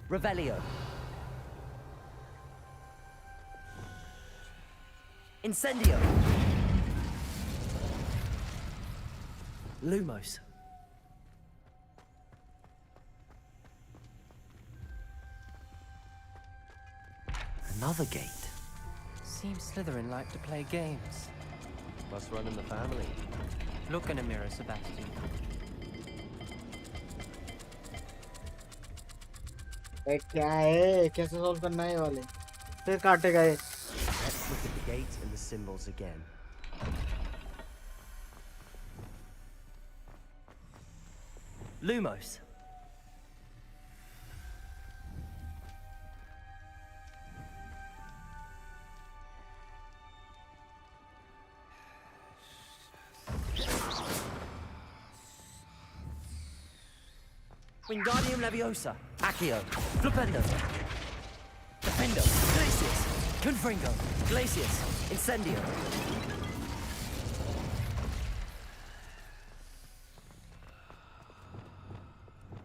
S7: Revelio. Incendio. Lumos. Another gate.
S19: Seems Slytherin like to play games.
S18: Must run in the family.
S19: Look in a mirror, Sebastian.
S1: क्या है कैसे solve करना है ये वाले फिर काटेगा ये
S18: Let's look at the gate and the symbols again.
S7: Lumos. Wingardium Leviosa. Accio. Flipendo. Defendo. Glacius. Confringo. Glacius. Incendio.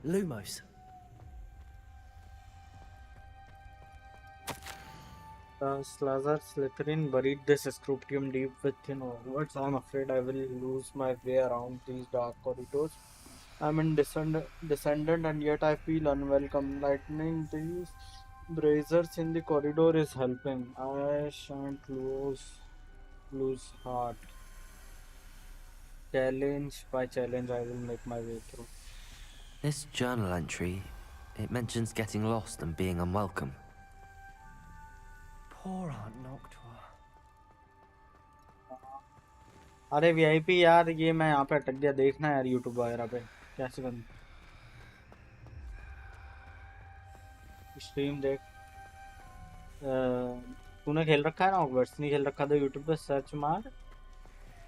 S7: Lumos.
S1: Salazar Slytherin buried this Scrutium deep within Hogwarts. I'm afraid I will lose my way around these dark corridors. I'm in descendant and yet I feel unwelcome. Lightning these braziers in the corridor is helping. I shan't lose heart. Challenge by challenge, I will make my way through.
S7: This journal entry, it mentions getting lost and being unwelcome.
S19: Poor Aunt Noctua.
S1: अरे VIP यार, ये मैं यहाँ पे अटक गया. देखना यार यूट्यूब वगैरह पे कैसे बन स्ट्रीम देख. तूने खेल रखा है ना हॉगवर्ट्स? नहीं खेल रखा तो यूट्यूब पे सर्च मार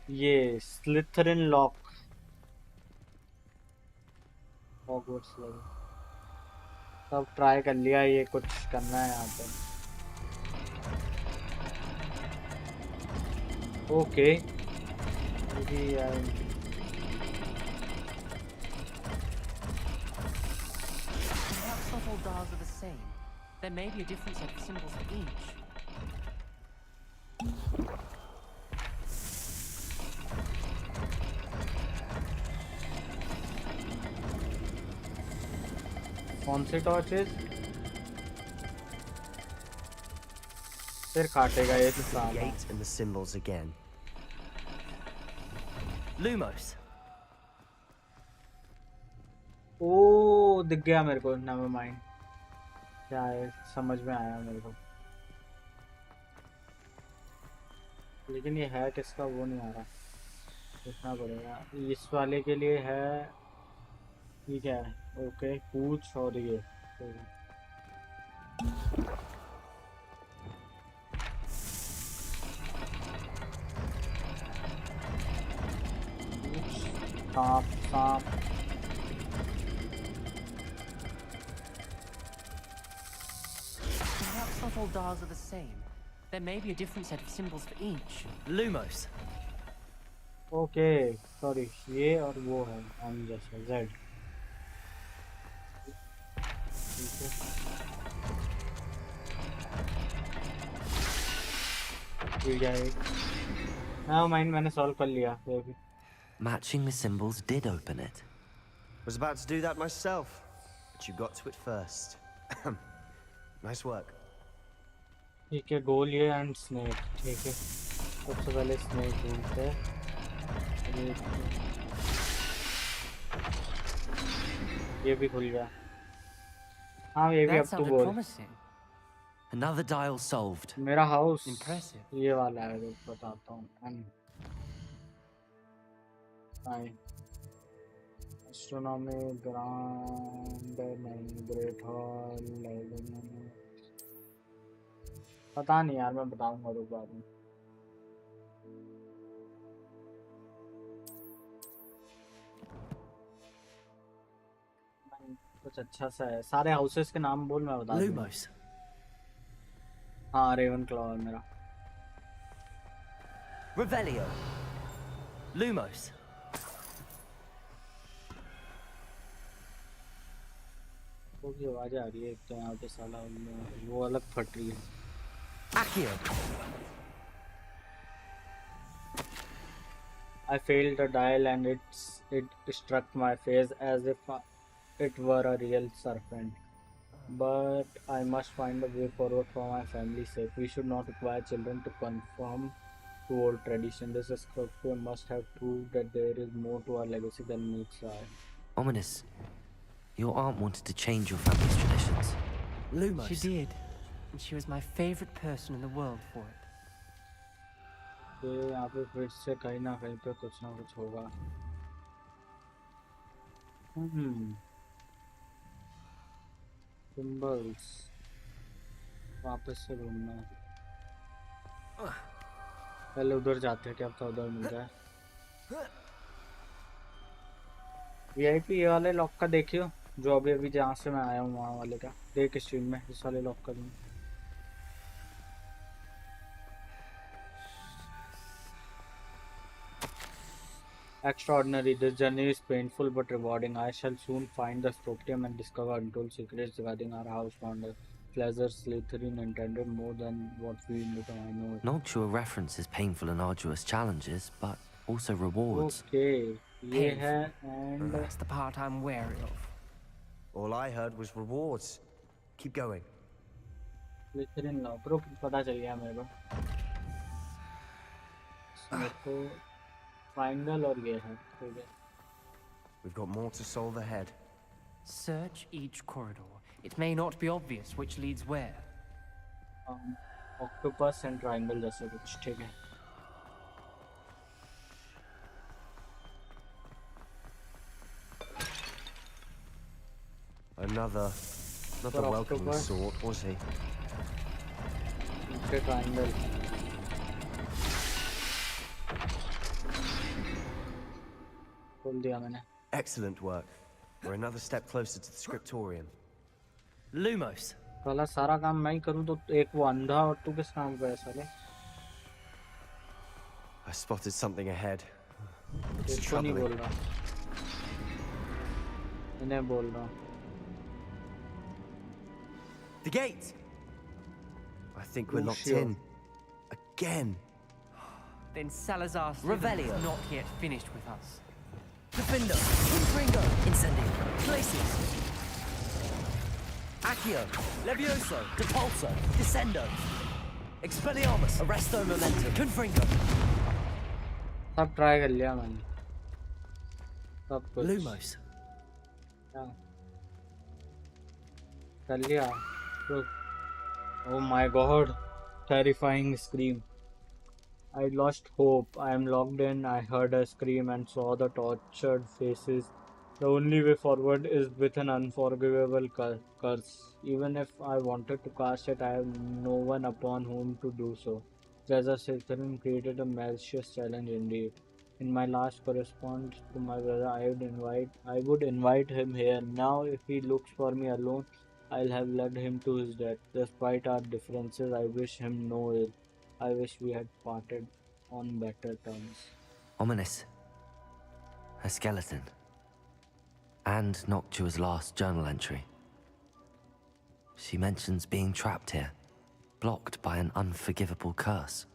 S1: ये स्लिथरिन लॉक हॉगवर्ट्स लेगेसी. सब ट्राई कर लिया, ये कुछ करना है यहाँ पे. Okay
S19: Perhaps not all dials are the same. There may be a different set of symbols for each.
S1: कौन से टॉर्चेस फिर काटेगा ये तो साला.
S18: Gate and the symbols again.
S19: Lumos.
S1: ओ दिख गया मेरे को. नेवर माइंड, क्या है समझ में आया मेरे को, लेकिन ये है किसका वो नहीं आ रहा. देखना पड़ेगा. इस वाले के लिए है. ठीक है. ओके पूछ और ये सांप सांप.
S19: Perhaps not all dials are the same. There may be a different set of symbols for each. Lumos.
S1: Okay sorry, ये और वो है एम जैसा जेड. ठीक है. हाँ माइंड मैंने सॉल्व कर लिया. ये भी
S7: Matching the symbols did open it.
S18: Was about to do that myself, but you got to it first. Nice work.
S1: ठीक है. गोल ये एंड स्नेक. ठीक है, सबसे पहले स्नेक ढूंढते हैं. ये भी खुल गया. हाँ ये भी अब तू बोल.
S7: Another dial solved.
S1: मेरा हाउस
S19: Impressive.
S1: ये वाला है, रुक बताता हूँ. एस्ट्रोनॉमी ग्रांड नहीं, ग्रेट हॉल पता नहीं यार, मैं बताऊंगा रुक बाद में. कुछ अच्छा सा है. सारे हाउसेस के नाम बोल, मैं बता दूंगा. हाँ रेवन क्लॉ है मेरा.
S19: Revelio. Lumos.
S1: की आवाज आ रही है एक तो यहाँ पे साला वो अलग फट रही है.
S19: Accio.
S1: I failed the dial and it struck my face as if it were a real serpent. But I must find a way forward for my family's sake. We should not require children to conform to old tradition. This sculpture must have proved that there is more to our legacy than meets the eye.
S7: Ominous. Your aunt wanted to change your family's traditions.
S19: Lumos. She did. And she was my favorite person in the world for it.
S1: ये यहाँ पे फिर से कहीं ना कहीं पे कुछ ना कुछ होगा. Symbols वापस से ढूंढना है. पहले उधर जाते हैं, क्या पता उधर मिल जाए. वीआईपी ये वाले लॉक का देखियो, जो अभी अभी जहाँ से मैं आया हूँ वहाँ वाले का देख स्ट्रीम में. इस वाले लॉक का दूँ. Extraordinary. This journey is painful but rewarding. I shall soon find the Stropium and discover untold secrets regarding our house founder. Pleasure Slytherin intended more than what we know. I know.
S7: Not sure references painful and arduous challenges, but also rewards.
S1: Okay, ये
S19: Painful.
S1: है and
S19: That's the part I'm wary of.
S18: All I heard was rewards. Keep going.
S1: Slytherin law. Bro, पता चल गया मेरे को. मेरे को triangle और ये है. ठीक है.
S18: We've got more to solve ahead.
S19: Search each corridor. It may not be obvious which leads where.
S1: Octopus and triangle जैसे कुछ. ठीक है.
S18: Another welcoming
S1: octopus.
S18: sort, was he?
S1: Okay, triangle. खोल दिया मैंने.
S18: Excellent work. We're another step closer to the scriptorium.
S7: Lumos.
S1: साला सारा काम मैं ही करूँ तो एक वो अंधा और तू किस काम का है साले?
S18: I spotted something ahead. It's
S1: तेरे को नहीं बोल
S18: troubling.
S1: रहा. इन्हें बोल रहा हूँ.
S18: The gate! I think we're locked
S1: Lucio.
S18: in. Again.
S19: Then Salazar
S7: Revelio.
S19: is not yet finished with us.
S7: Defendo. Confringo. Incendio. Glacius. Accio. Levioso. Depulso. Descendo. Expelliarmus. Arresto Momentum. Confringo.
S1: सब try कर लिया मैंने. सब कुछ.
S7: Lumos.
S1: हाँ. कर लिया. Look. Oh my god. Terrifying scream. I lost hope. I am locked in. I heard a scream and saw the tortured faces. The only way forward is with an unforgivable curse. Even if I wanted to cast it, I have no one upon whom to do so. Treasure Slytherin created a malicious challenge indeed. In my last correspondence to my brother, I would invite him here. Now, if he looks for me alone, I'll have led him to his death. Despite our differences, I wish him no ill. I wish we had parted on better terms.
S7: Ominous. A skeleton. And Noctua's last journal entry. She mentions being trapped here, blocked by an unforgivable curse.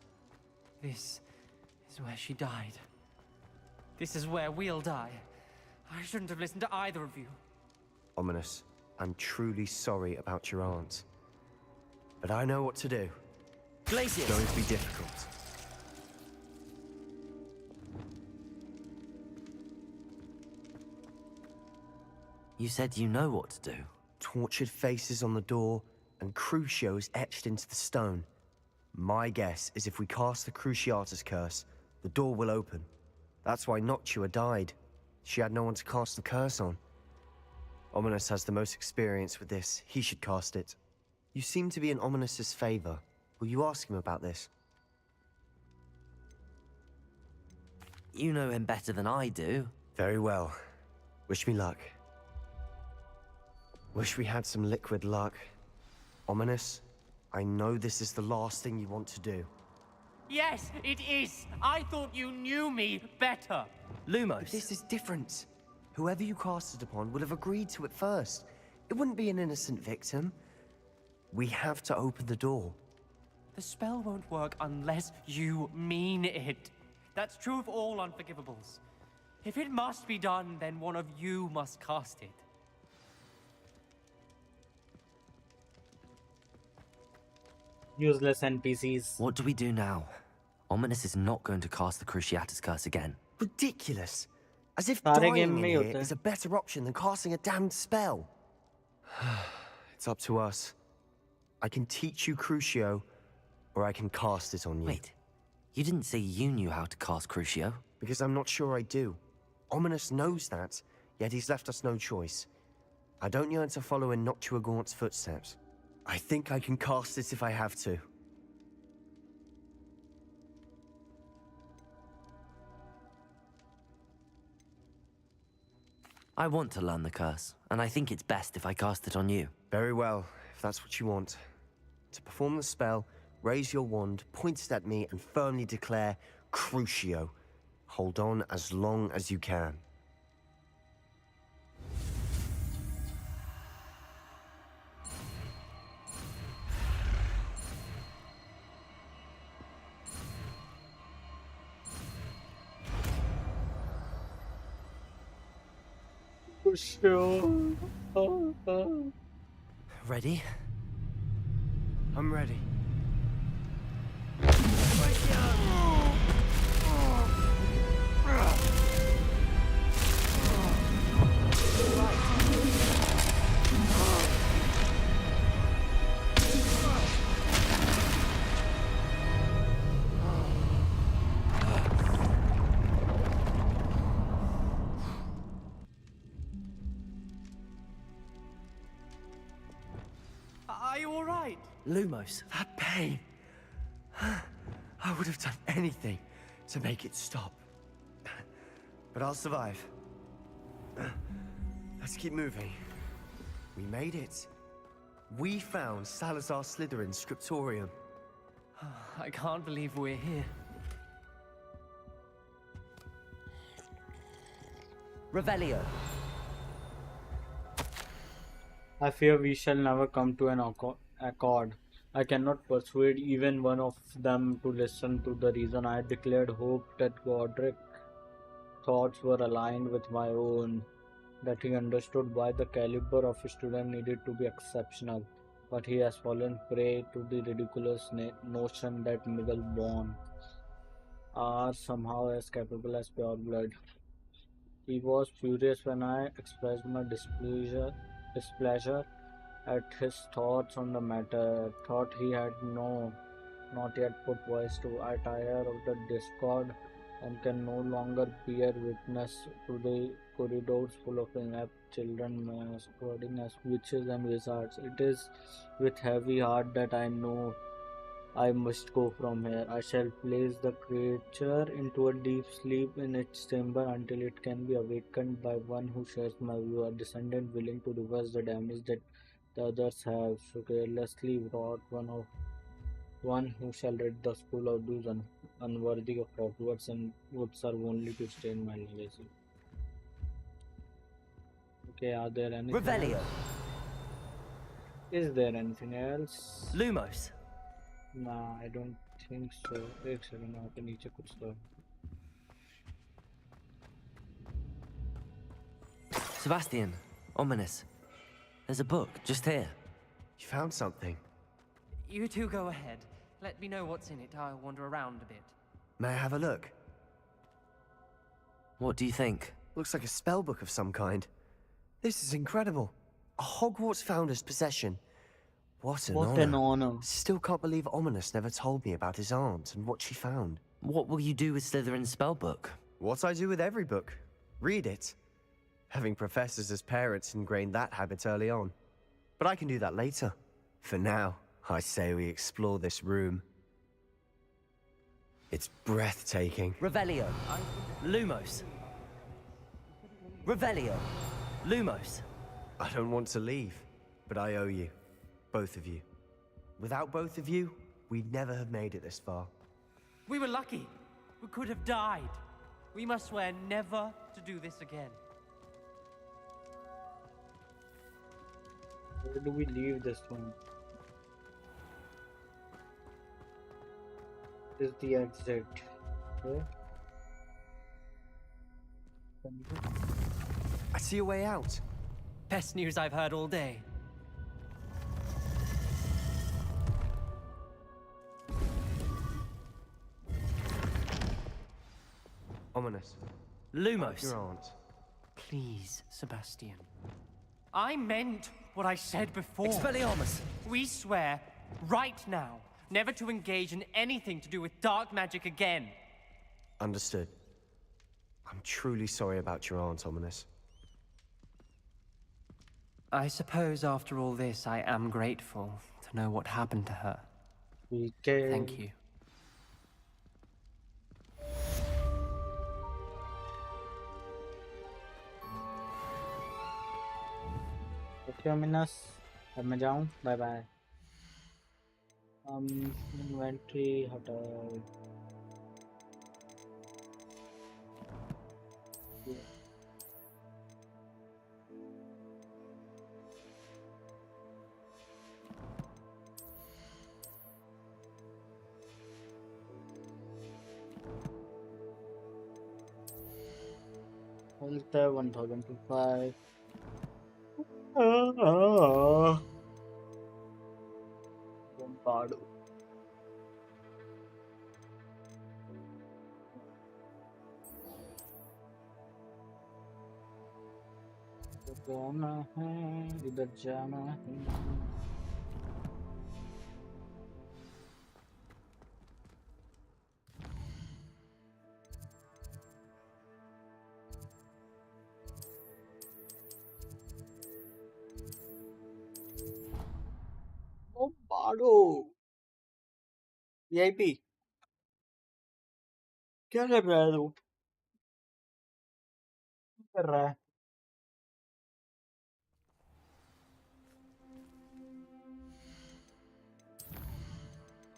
S19: This is where she died. This is where we'll die. I shouldn't have listened to either of you.
S18: Ominous. I'm truly sorry about your aunt. But I know what to do.
S7: Glacius.
S18: It's going to be difficult.
S7: You said you know what to do.
S18: Tortured faces on the door and Crucios etched into the stone. My guess is if we cast the Cruciatus curse, the door will open. That's why Noctua died. She had no one to cast the curse on. Ominous has the most experience with this. He should cast it. You seem to be in Ominous's favor. Will you ask him about this?
S7: You know him better than I do.
S18: Very well. Wish me luck. Wish we had some liquid luck. Ominous, I know this is the last thing you want to do.
S19: Yes, it is. I thought you knew me better.
S7: Lumos.
S18: But this is different. Whoever you cast it upon would have agreed to it first. It wouldn't be an innocent victim. We have to open the door.
S19: The spell won't work unless you mean it. That's true of all unforgivables. If it must be done, then one of you must cast it.
S1: Useless NPCs.
S7: What do we do now? Ominous is not going to cast the Cruciatus curse again.
S18: Ridiculous. As if
S1: सारे
S18: dying
S1: game
S18: in
S1: में ही
S18: here
S1: होता है.
S18: is a better option than casting a damned spell. It's up to us. I can teach you Crucio, or I can cast it on you.
S7: Wait, you didn't say you knew how to cast Crucio?
S18: Because I'm not sure I do. Ominous knows that, yet he's left us no choice. I don't yearn to follow in Noctua Gaunt's footsteps. I think I can cast it if I have to.
S7: I want to learn the curse, and I think it's best if I cast it on you.
S18: Very well, if that's what you want. To perform the spell, raise your wand, point it at me, and firmly declare Crucio. Hold on as long as you can.
S1: Sure.
S18: Ready? I'm ready.
S19: Are you all right?
S18: Lumos, that pain. I would have done anything to make it stop. But I'll survive. Let's keep moving. We made it. We found Salazar Slytherin's scriptorium.
S19: I can't believe we're here.
S7: Revelio.
S1: I fear we shall never come to an accord. I cannot persuade even one of them to listen to the reason. I declared hope that Godric's thoughts were aligned with my own, that he understood why the caliber of a student needed to be exceptional, but he has fallen prey to the ridiculous notion that middle-born are somehow as capable as pure blood. He was furious when I expressed my displeasure at his thoughts on the matter, thought he had not yet put voice to. I tire of the discord and can no longer bear witness to the corridors full of inept children masquerading as witches and wizards. It is with heavy heart that I know I must go from here. I shall place the creature into a deep sleep in its chamber until it can be awakened by one who shares my view, a descendant willing to reverse the damage that the others have so carelessly wrought, one who shall rid the school of those unworthy of Hogwarts and would serve only to stain my legacy. Okay, are there anything
S7: Revelio.
S1: else? Is there anything else?
S7: Lumos.
S1: Nah, I don't think so. एक second यहाँ पे नीचे कुछ तो
S7: Sebastian, ominous. There's a book just here.
S18: You found something.
S19: You two go ahead. Let me know what's in it. I'll wander around a bit.
S18: May I have a look?
S7: What do you think?
S18: Looks like a spell book of some kind. This is incredible. A Hogwarts founder's possession. What an honor. Still can't believe Ominous never told me about his aunt and what she found.
S7: What will you do with Slytherin's spellbook?
S18: What I do with every book. Read it. Having professors as parents ingrained that habit early on. But I can do that later. For now, I say we explore this room. It's breathtaking.
S7: Revelio. Lumos. Revelio. Lumos.
S18: I don't want to leave, but I owe you. Both of you. Without both of you, we'd never have made it this far.
S19: We were lucky. We could have died. We must swear never to do this again.
S1: where do we leave this one? This is the exit. Okay.
S18: I see a way out.
S19: Best news I've heard all day.
S18: Ominous.
S7: Lumos.
S18: Your aunt.
S19: Please, Sebastian. I meant what I said before.
S7: Expelliarmus.
S19: We swear, right now, never to engage in anything to do with dark magic again.
S18: Understood. I'm truly sorry about your aunt, Ominous.
S19: I suppose after all this, I am grateful to know what happened to her.
S1: Okay.
S19: Thank you.
S1: Okay, Ominous. अब मैं जाऊँ. Bye bye. Inventory हटाओ. Health 1005. Bombado. जाना है, इधर जाना है। Bombado. VIP क्या कर रहा है तू? क्या कर रहा है?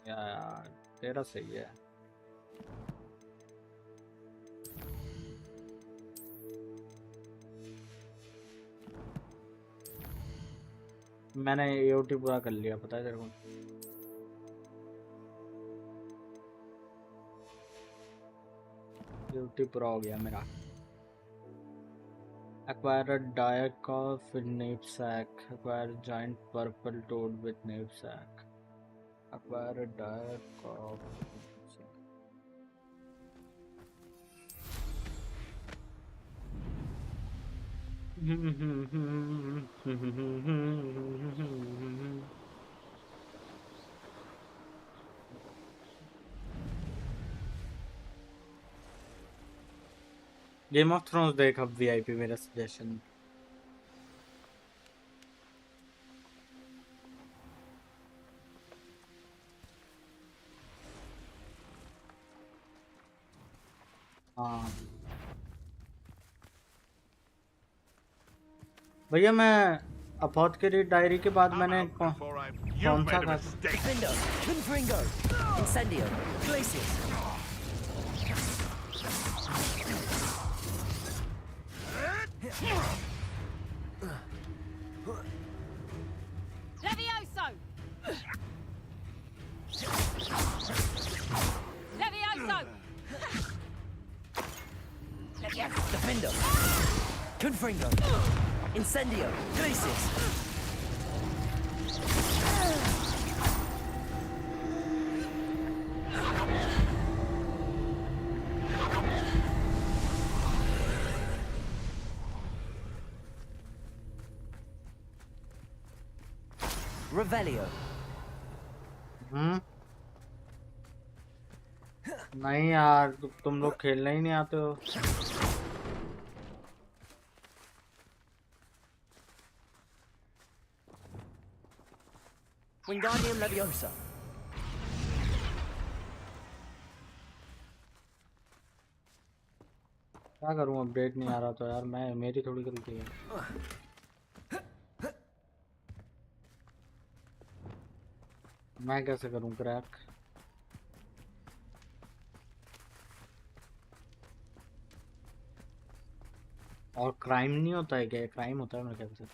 S1: यार तेरा सही है। मैंने AOT पूरा कर लिया, पता है तेरे को? AOT पूरा हो गया मेरा। Acquire a diacof with knapsack. Acquire a giant purple toad with knapsack. Acquire a diacof with knapsack. Game of thrones देख अब VIP मेरा सजेशन। हाँ भैया, मैं अपोथेकेरी डायरी के बाद मैंने कौन सा था?
S2: Defender, Confringo, Incendio, Glacius.
S20: Levioso! Levioso!
S2: Defender, Confringo, Incendio, Glacius. Revelio.
S1: नहीं यार, तुम लोग खेलने ही नहीं आते हो।
S2: Wingardium Leviosa.
S1: क्या करूं, अपडेट नहीं आ रहा तो यार मेरी थोड़ी गलती है। मैं कैसे करूं क्रैक? और क्राइम नहीं होता है क्या? क्राइम होता है मेरे ख्याल से।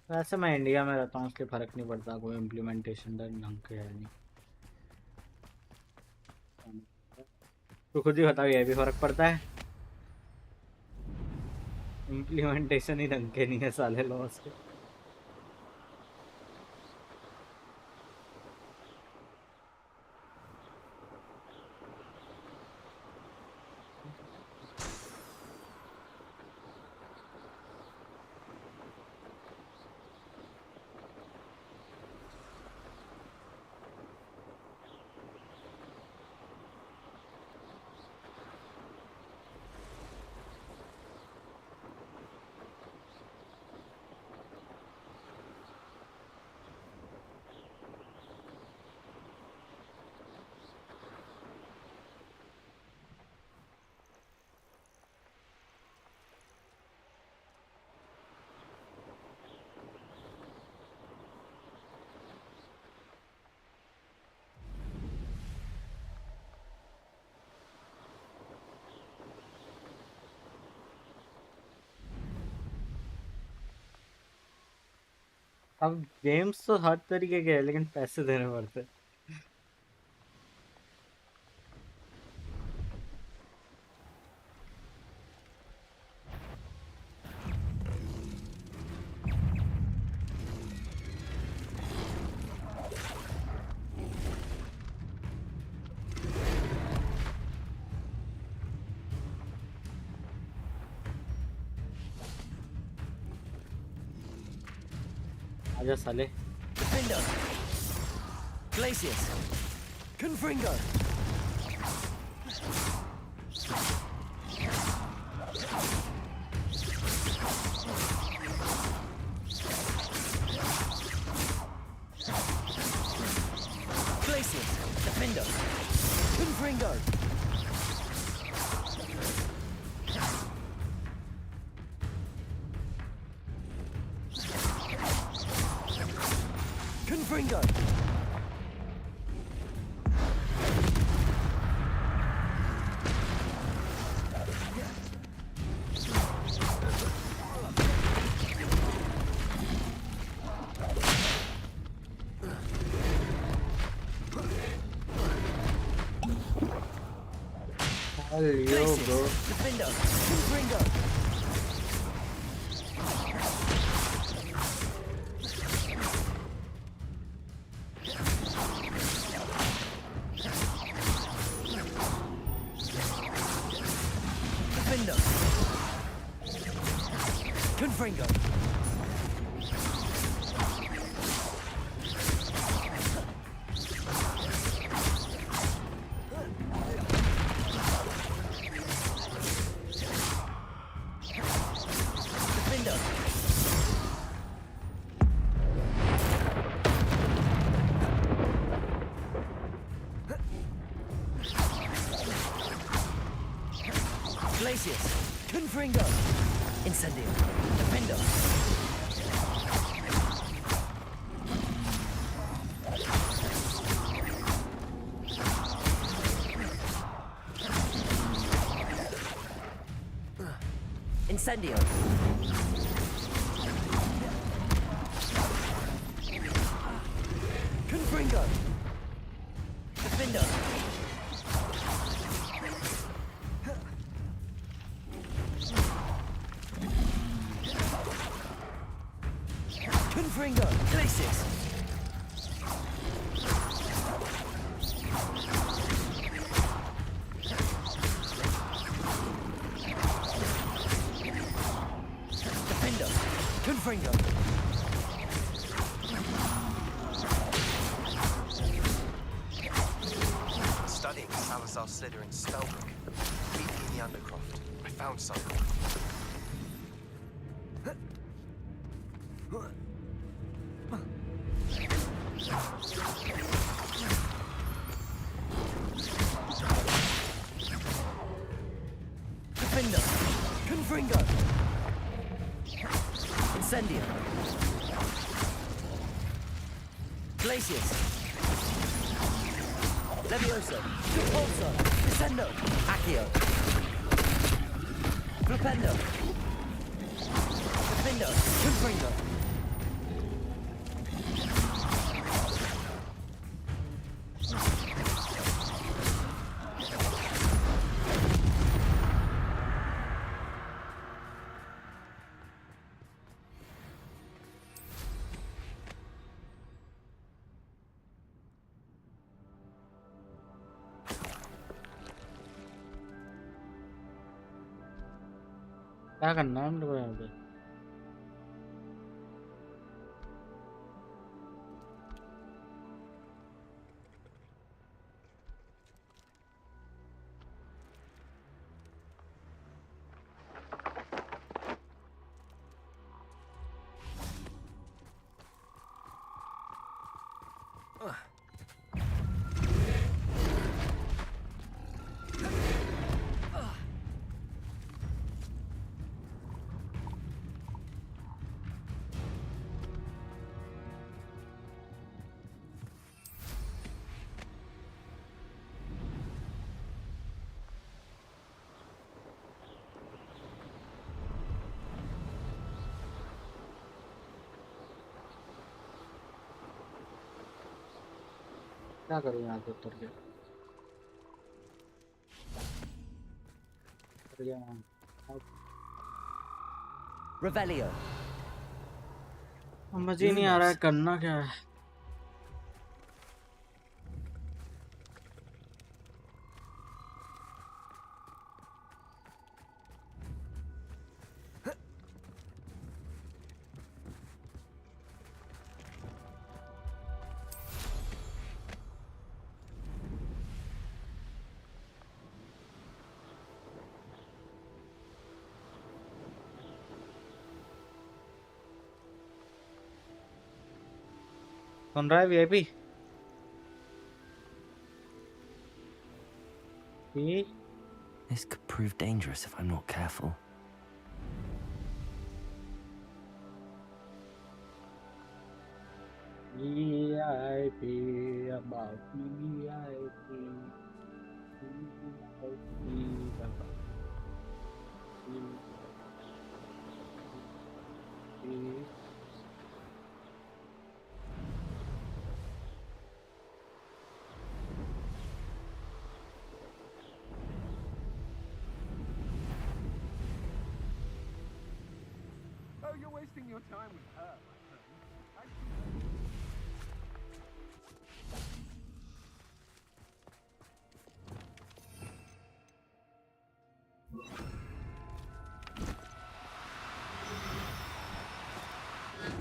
S1: वैसे मैं इंडिया में रहता हूँ इसलिए फर्क नहीं पड़ता, कोई इम्प्लीमेंटेशन ढंग के है नहीं। तो खुद ही बताओ, ये भी फर्क पड़ता है? इम्प्लीमेंटेशन ही ढंग के नहीं है साले लॉस के। अब गेम्स तो हर तरीके के हैं लेकिन पैसे देने पड़ते हैं। आजा साले।
S2: Defender. Glacius. Confringo. Glacius. Defender. Confringo. Confringo.
S1: Yo, bro.
S2: Defender. Confringo. Defender. Confringo. Defender. Glacius. Confringo. Incendio. Defender. Incendio. Confringo. Defender. Confringo. Glacius. Defender. Confringo.
S9: Studying Salazar Slytherin's spellbook. Meet me in the Undercroft. I found something.
S2: Defender. Confringo. Incendio. Glacius. Levioso. Repulso. Descendo. Accio. Flipendo. Defender. Confringo.
S1: क्या करना है मेरे को यहाँ पे? क्या करूँ यहाँ पे उतर के? उतर गया वहाँ।
S2: Revelio.
S1: समझ ही नहीं आ रहा है करना क्या है। सुन रहा है VIP?
S7: This could prove dangerous if I'm not careful.
S1: VIP about VIP.
S15: Oh, you're wasting your time with her, my friend.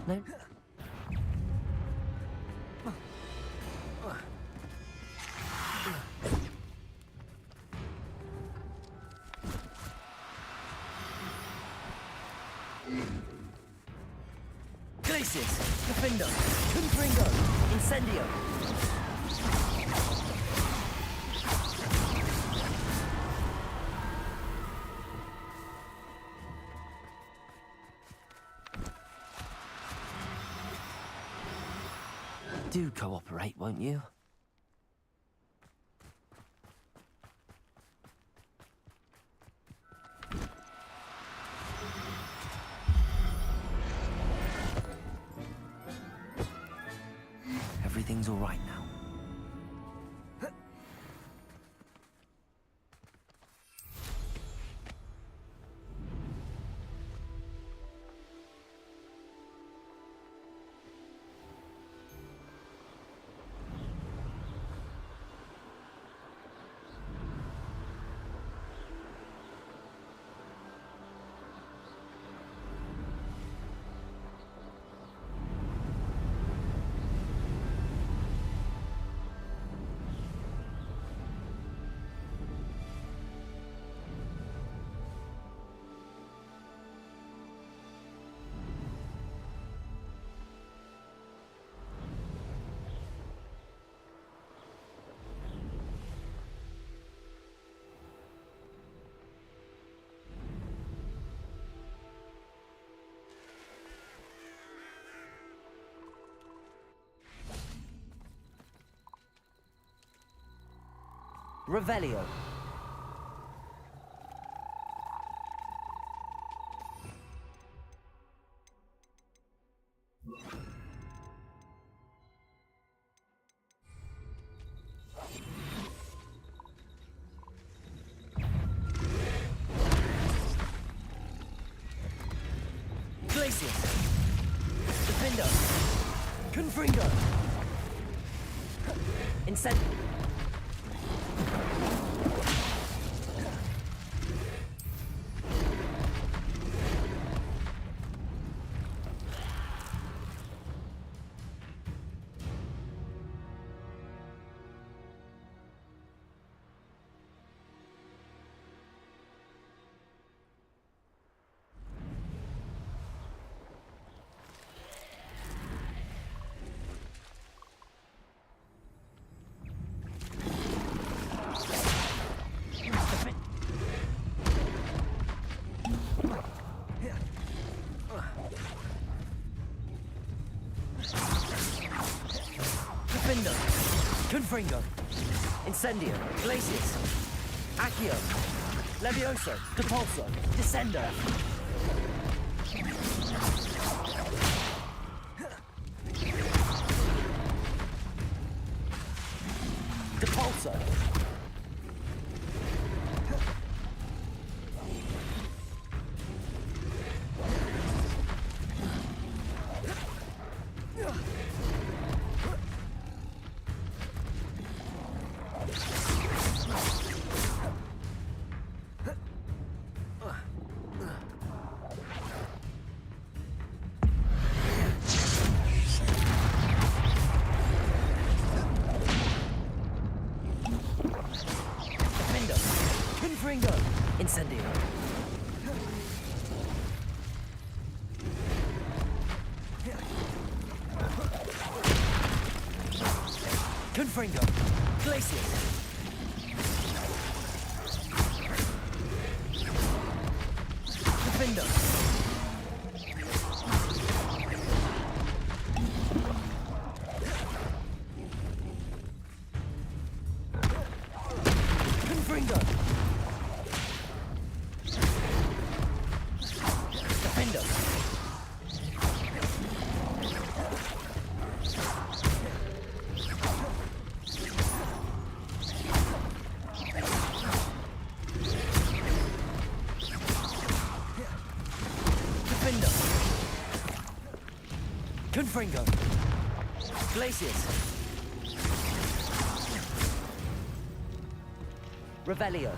S7: No.
S2: Glacius, Defender, Confringo, Incendio.
S7: Do cooperate, won't you? Everything's all right now.
S2: Revelio. Glacius. Defender. Confringo. Incendio. Defender. Confringo. Incendio. Glacius. Accio. Levioso. Depulso. Descender. Depulso. Confringo. Incendio. Confringo. Glacius. Defender. Confringo. Defender. Defender. Confringo. Glacius. Revelio.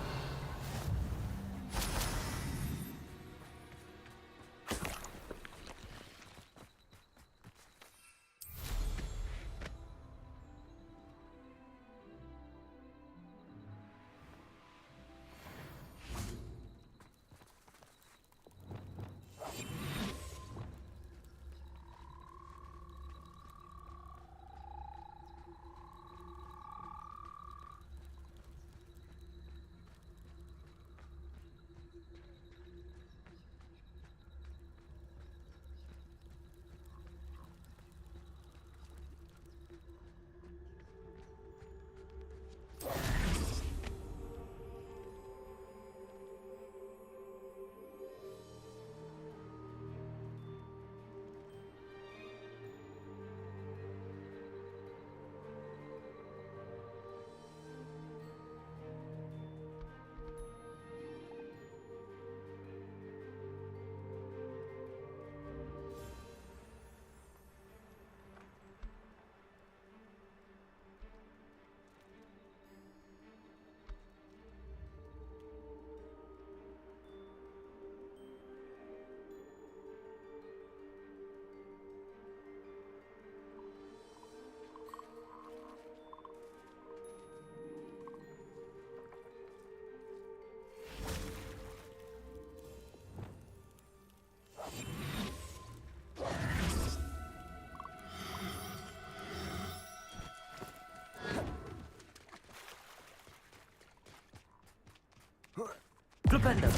S2: Flipendo.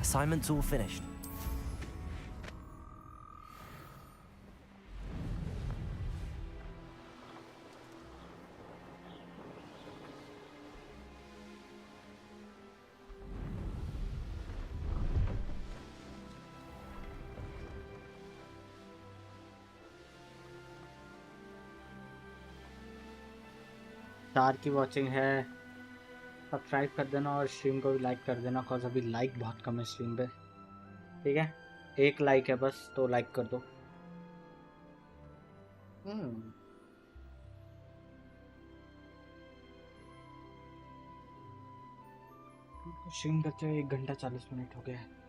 S2: Assignment's all finished.
S1: चार की watching है, subscribe कर देना और stream को भी like कर देना, कॉज अभी लाइक बहुत कम है स्ट्रीम पे। ठीक है, एक लाइक है बस, तो लाइक कर दो। स्ट्रीम करते हुए 1 घंटा 40 मिनट हो गया है।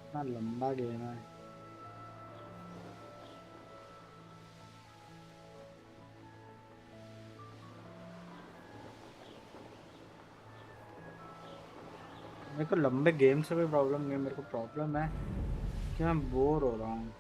S1: इतना लंबा गेम है। मेरे को लंबे गेम से कोई प्रॉब्लम नहीं है, मेरे को प्रॉब्लम है कि मैं बोर हो रहा हूँ।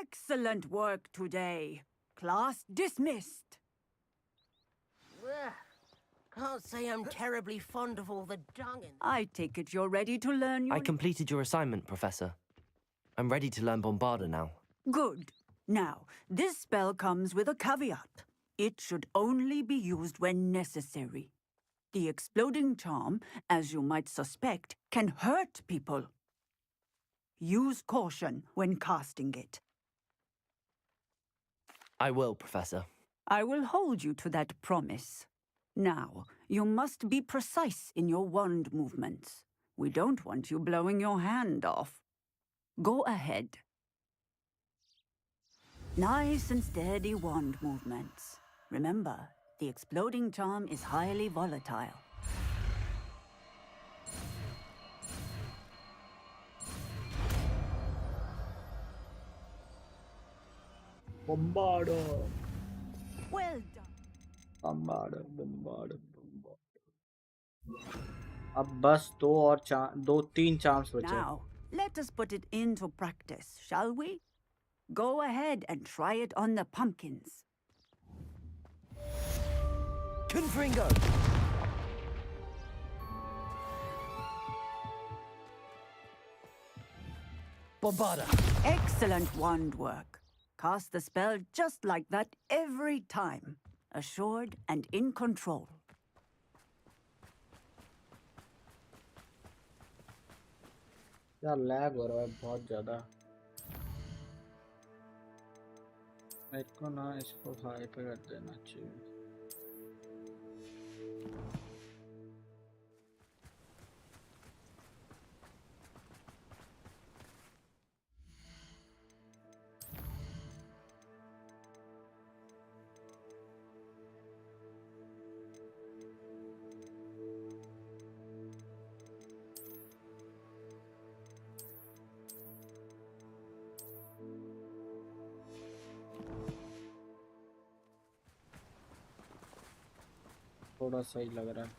S12: Excellent work today. Class dismissed.
S20: Ugh. Can't say I'm terribly fond of all the dung in...
S12: I take it you're ready to learn your...
S7: I completed your assignment, Professor. I'm ready to learn Bombarda now.
S12: Good. Now, this spell comes with a caveat. It should only be used when necessary. The exploding charm, as you might suspect, can hurt people. Use caution when casting it.
S7: I will, Professor.
S12: I will hold you to that promise. Now, you must be precise in your wand movements. We don't want you blowing your hand off. Go ahead. Nice and steady wand movements. Remember, the exploding charm is highly volatile.
S1: Bombarda.
S12: Well done.
S1: Bombarda, bombarda, bombarda. अब बस दो तीन chance बचे.
S12: Now, let us put it into practice, shall we? Go ahead and try it on the pumpkins.
S2: Confringo! Bombarda!
S12: Excellent wand work. Cast the spell just like that every time. Assured and in control.
S1: यार lag हो रहा है बहुत ज़्यादा. मेरे को ना इसको हाई पे कर देना चाहिए. थोड़ा सही लग रहा है.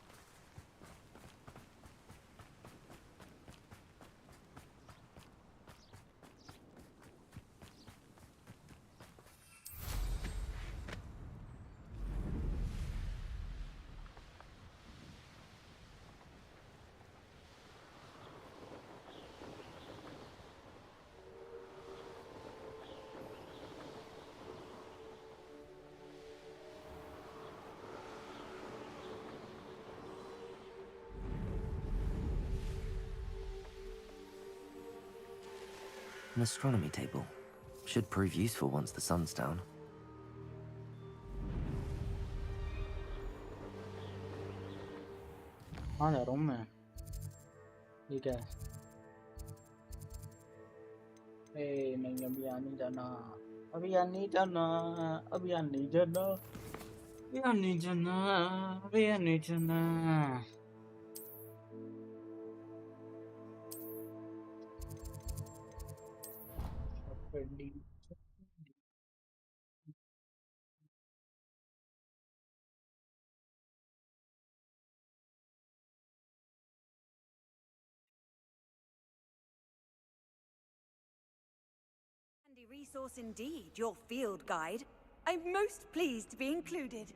S7: An astronomy table. Should prove useful once the sun's down.
S1: हाँ जा रहा हूँ मैं. ठीक है. नहीं अभी आने जाना. अभी आने जाना. अभी आने जाना. अभी आने जाना. अभी आने जाना.
S21: Handy resource indeed, your field guide. I'm most pleased to be included.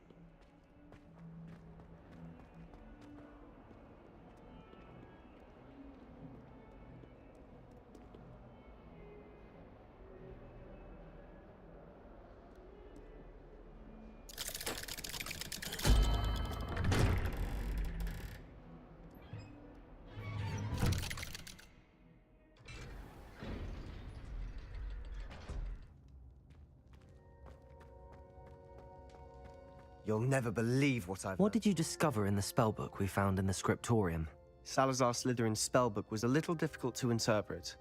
S18: You'll never believe what I've...
S7: What did you discover in the spellbook we found in the scriptorium?
S18: Salazar Slytherin's spellbook was a little difficult to interpret,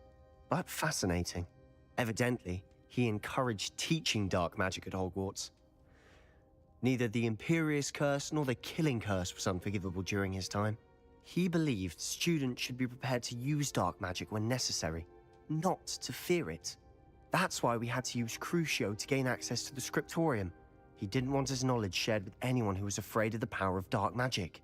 S18: but fascinating. Evidently, he encouraged teaching dark magic at Hogwarts. Neither the Imperious Curse nor the Killing Curse was unforgivable during his time. He believed students should be prepared to use dark magic when necessary, not to fear it. That's why we had to use Crucio to gain access to the scriptorium. He didn't want his knowledge shared with anyone who was afraid of the power of dark magic.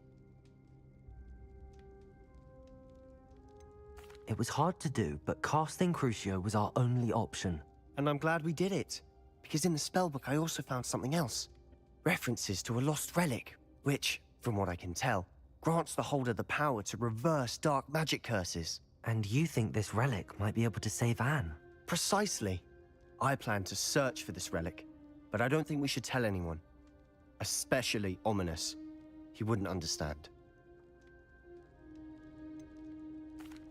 S7: It was hard to do, but casting Crucio was our only option.
S18: And I'm glad we did it, because in the spellbook I also found something else. References to a lost relic, which, from what I can tell, grants the holder the power to reverse dark magic curses.
S7: And you think this relic might be able to save Anne?
S18: Precisely. I plan to search for this relic, but I don't think we should tell anyone. Especially Ominous. He wouldn't understand.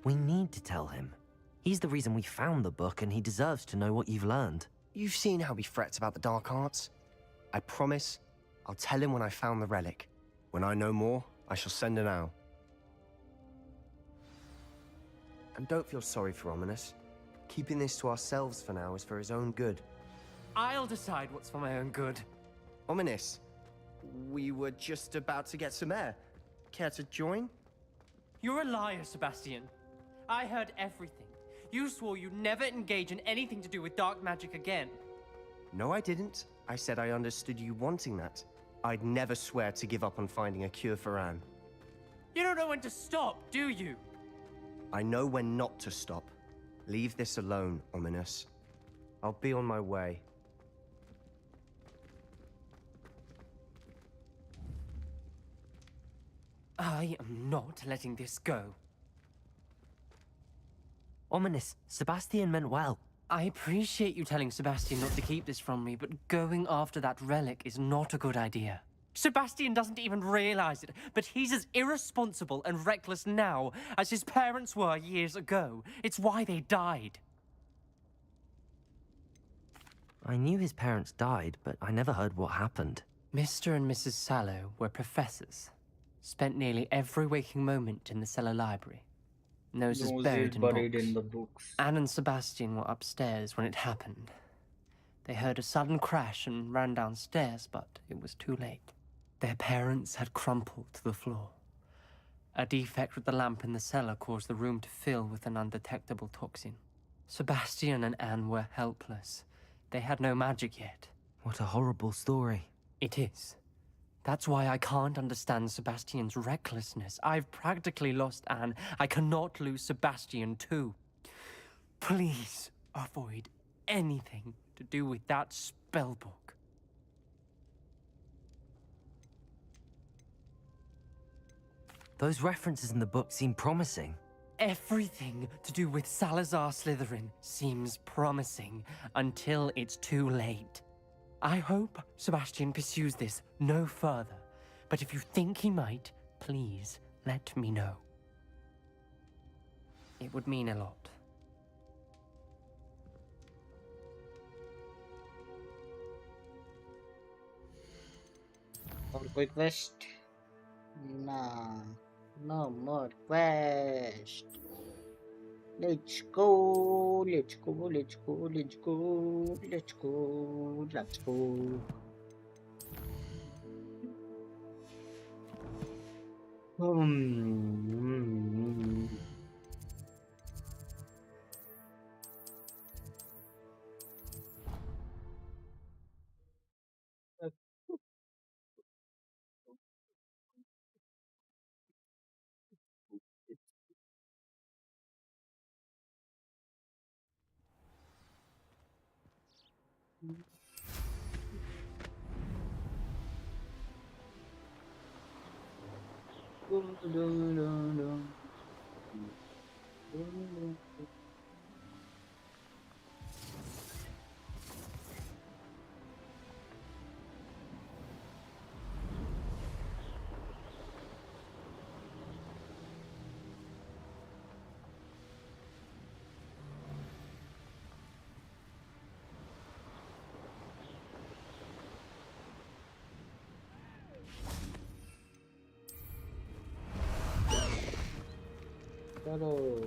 S7: We need to tell him. He's the reason we found the book, and he deserves to know what you've learned.
S18: You've seen how he frets about the dark arts. I promise I'll tell him when I found the relic. When I know more, I shall send an owl. And don't feel sorry for Ominous. Keeping this to ourselves for now is for his own good.
S19: I'll decide what's for my own good.
S18: Ominous, we were just about to get some air. Care to join?
S19: You're a liar, Sebastian. I heard everything. You swore you'd never engage in anything to do with dark magic again.
S18: No, I didn't. I said I understood you wanting that. I'd never swear to give up on finding a cure for Anne.
S19: You don't know when to stop, do you?
S18: I know when not to stop. Leave this alone, Ominous. I'll be on my way.
S19: I am not letting this go.
S7: Ominous, Sebastian meant well.
S19: I appreciate you telling Sebastian not to keep this from me, but going after that relic is not a good idea. Sebastian doesn't even realize it, but he's as irresponsible and reckless now as his parents were years ago. It's why they died.
S7: I knew his parents died, but I never heard what happened.
S19: Mr. and Mrs. Sallow were professors. Spent nearly every waking moment in the cellar library. Noses buried in
S1: the
S19: books.
S1: books.
S19: Anne and Sebastian were upstairs when it happened. They heard a sudden crash and ran downstairs, but it was too late. Their parents had crumpled to the floor. A defect with the lamp in the cellar caused the room to fill with an undetectable toxin. Sebastian and Anne were helpless. They had no magic yet.
S7: What a horrible story.
S19: It is. That's why I can't understand Sebastian's recklessness. I've practically lost Anne. I cannot lose Sebastian too. Please avoid anything to do with that spellbook.
S7: Those references in the book seem promising.
S19: Everything to do with Salazar Slytherin seems promising until it's too late. I hope Sebastian pursues this no further, but if you think he might, please let me know. It would mean a lot.
S1: Or quick quest? Nah, no more quest. Let's go, let's go, let's go, let's go, let's go, let's go.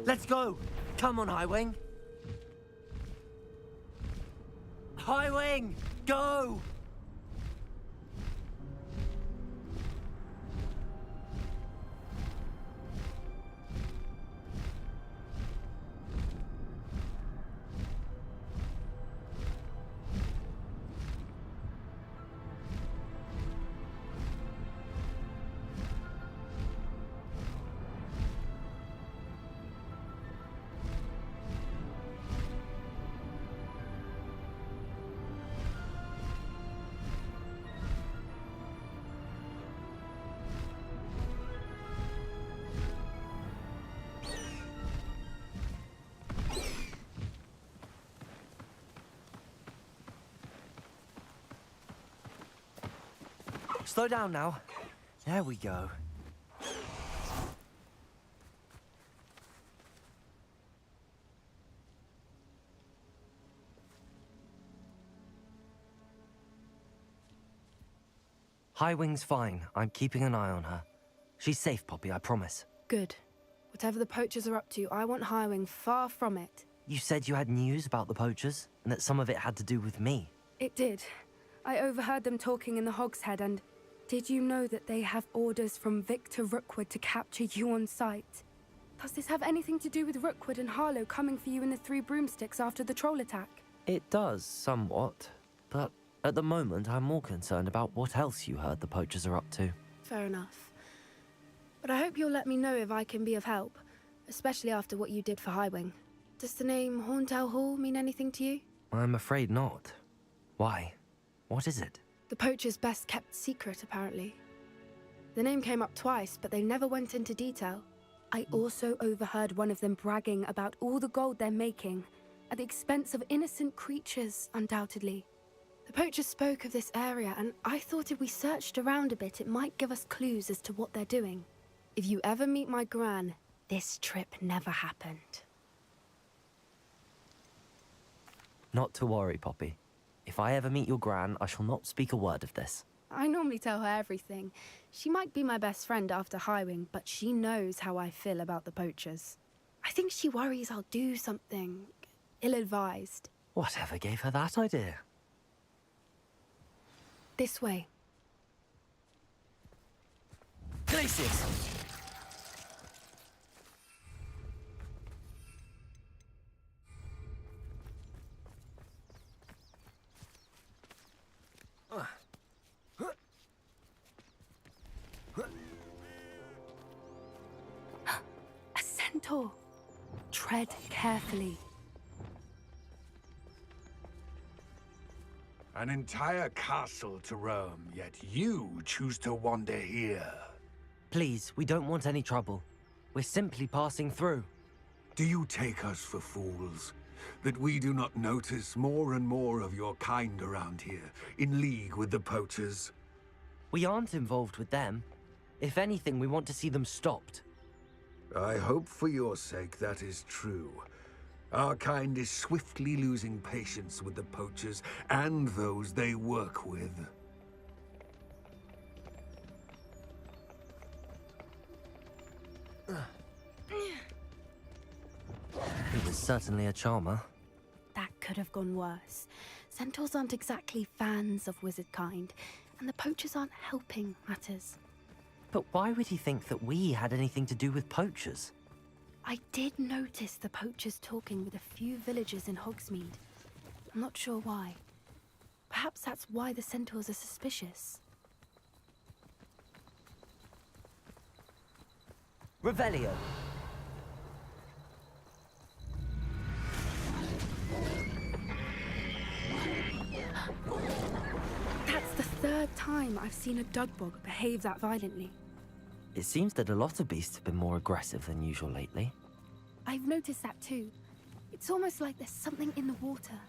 S7: Let's go! Come on, Highwing! Highwing! Go! Slow down now. There we go. Highwing's fine. I'm keeping an eye on her. She's safe, Poppy, I promise.
S10: Good. Whatever the poachers are up to, I want Highwing far from it.
S7: You said you had news about the poachers, and that some of it had to do with me.
S10: It did. I overheard them talking in the Hogshead, and did you know that they have orders from Victor Rookwood to capture you on sight? Does this have anything to do with Rookwood and Harlow coming for you in the Three Broomsticks after the troll attack?
S7: It does, somewhat. But at the moment, I'm more concerned about what else you heard the poachers are up to.
S10: Fair enough. But I hope you'll let me know if I can be of help, especially after what you did for Highwing. Does the name Horntail Hall mean anything to you?
S7: I'm afraid not. Why? What is it?
S10: The poachers' best kept secret, apparently. The name came up twice, but they never went into detail. I also overheard one of them bragging about all the gold they're making, at the expense of innocent creatures, undoubtedly. The poachers spoke of this area, and I thought if we searched around a bit, it might give us clues as to what they're doing. If you ever meet my gran, this trip never happened.
S7: Not to worry, Poppy. If I ever meet your gran, I shall not speak a word of this.
S10: I normally tell her everything. She might be my best friend after Highwing, but she knows how I feel about the poachers. I think she worries I'll do something ill-advised.
S7: Whatever gave her that idea?
S10: This way.
S7: Glaciers!
S10: A centaur. Tread carefully.
S4: An entire castle to roam, yet you choose to wander here.
S7: Please, we don't want any trouble. We're simply passing through.
S4: Do you take us for fools? That we do not notice more and more of your kind around here, in league with the poachers?
S7: We aren't involved with them. If anything, we want to see them stopped.
S4: I hope for your sake that is true. Our kind is swiftly losing patience with the poachers and those they work with.
S7: He was certainly a charmer.
S10: That could have gone worse. Centaurs aren't exactly fans of wizard kind, and the poachers aren't helping matters.
S7: But why would he think that we had anything to do with poachers?
S10: I did notice the poachers talking with a few villagers in Hogsmeade. I'm not sure why. Perhaps that's why the centaurs are suspicious.
S7: Revelio.
S10: That's the third time I've seen a Dugbog behave that violently.
S7: It seems that a lot of beasts have been more aggressive than usual lately.
S10: I've noticed that too. It's almost like there's something in the water.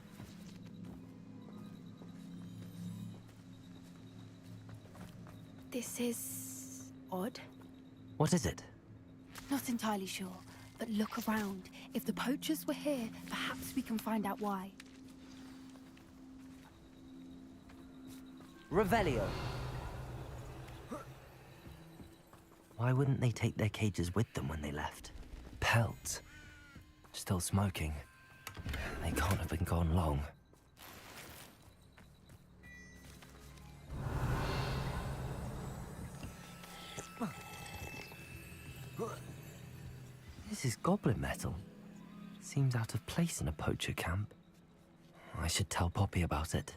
S10: This is odd.
S7: What is it?
S10: Not entirely sure, but look around. If the poachers were here, perhaps we can find out why.
S7: Revelio. Why wouldn't they take their cages with them when they left? Pelts. Still smoking. They can't have been gone long. This is goblin metal. Seems out of place in a poacher camp. I should tell Poppy about it.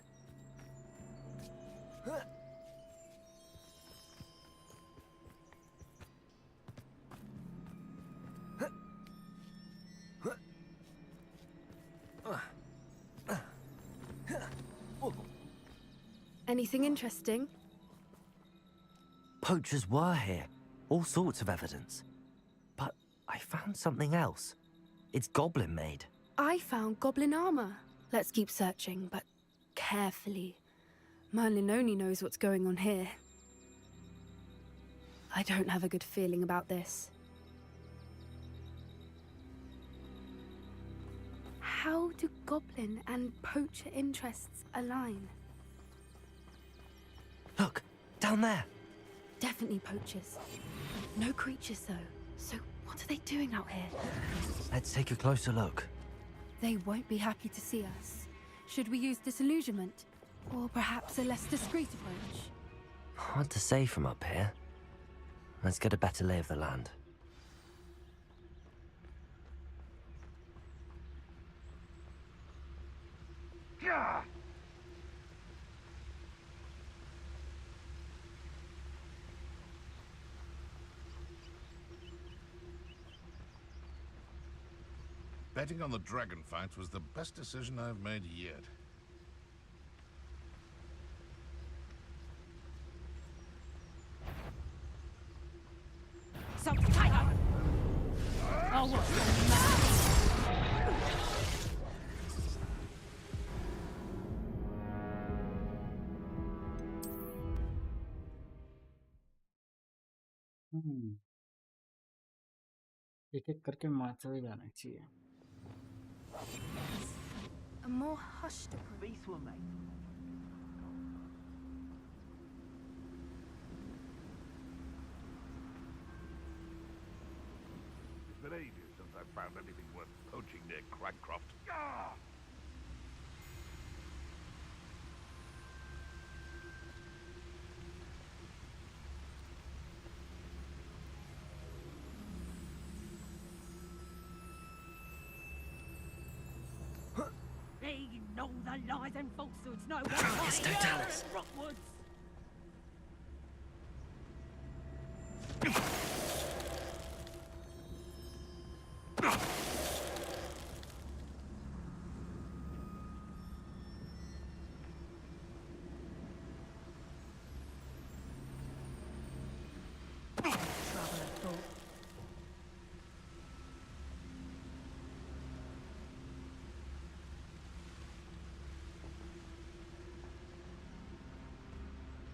S10: Anything interesting?
S7: Poachers were here. All sorts of evidence. But I found something else. It's goblin made.
S10: I found goblin armor. Let's keep searching, but carefully. Merlin only knows what's going on here. I don't have a good feeling about this. How do goblin and poacher interests align?
S7: Look, down there.
S10: Definitely poachers. No creatures, though. So what are they doing out here?
S7: Let's take a closer look.
S10: They won't be happy to see us. Should we use disillusionment? Or perhaps a less discreet approach?
S7: Hard to say from up here. Let's get a better lay of the land.
S13: Betting on the dragon fight was the best decision I've made yet.
S21: So tight! Oh, what's the matter?
S1: एक एक करके मारते जाना चाहिए.
S10: A more hushed approach.
S15: Peace will make.
S13: It's been ages since I've found anything worth poaching near Cragcroft.
S21: They know the lies and falsehoods. No one
S7: Focus, Totalis.
S21: Rockwoods.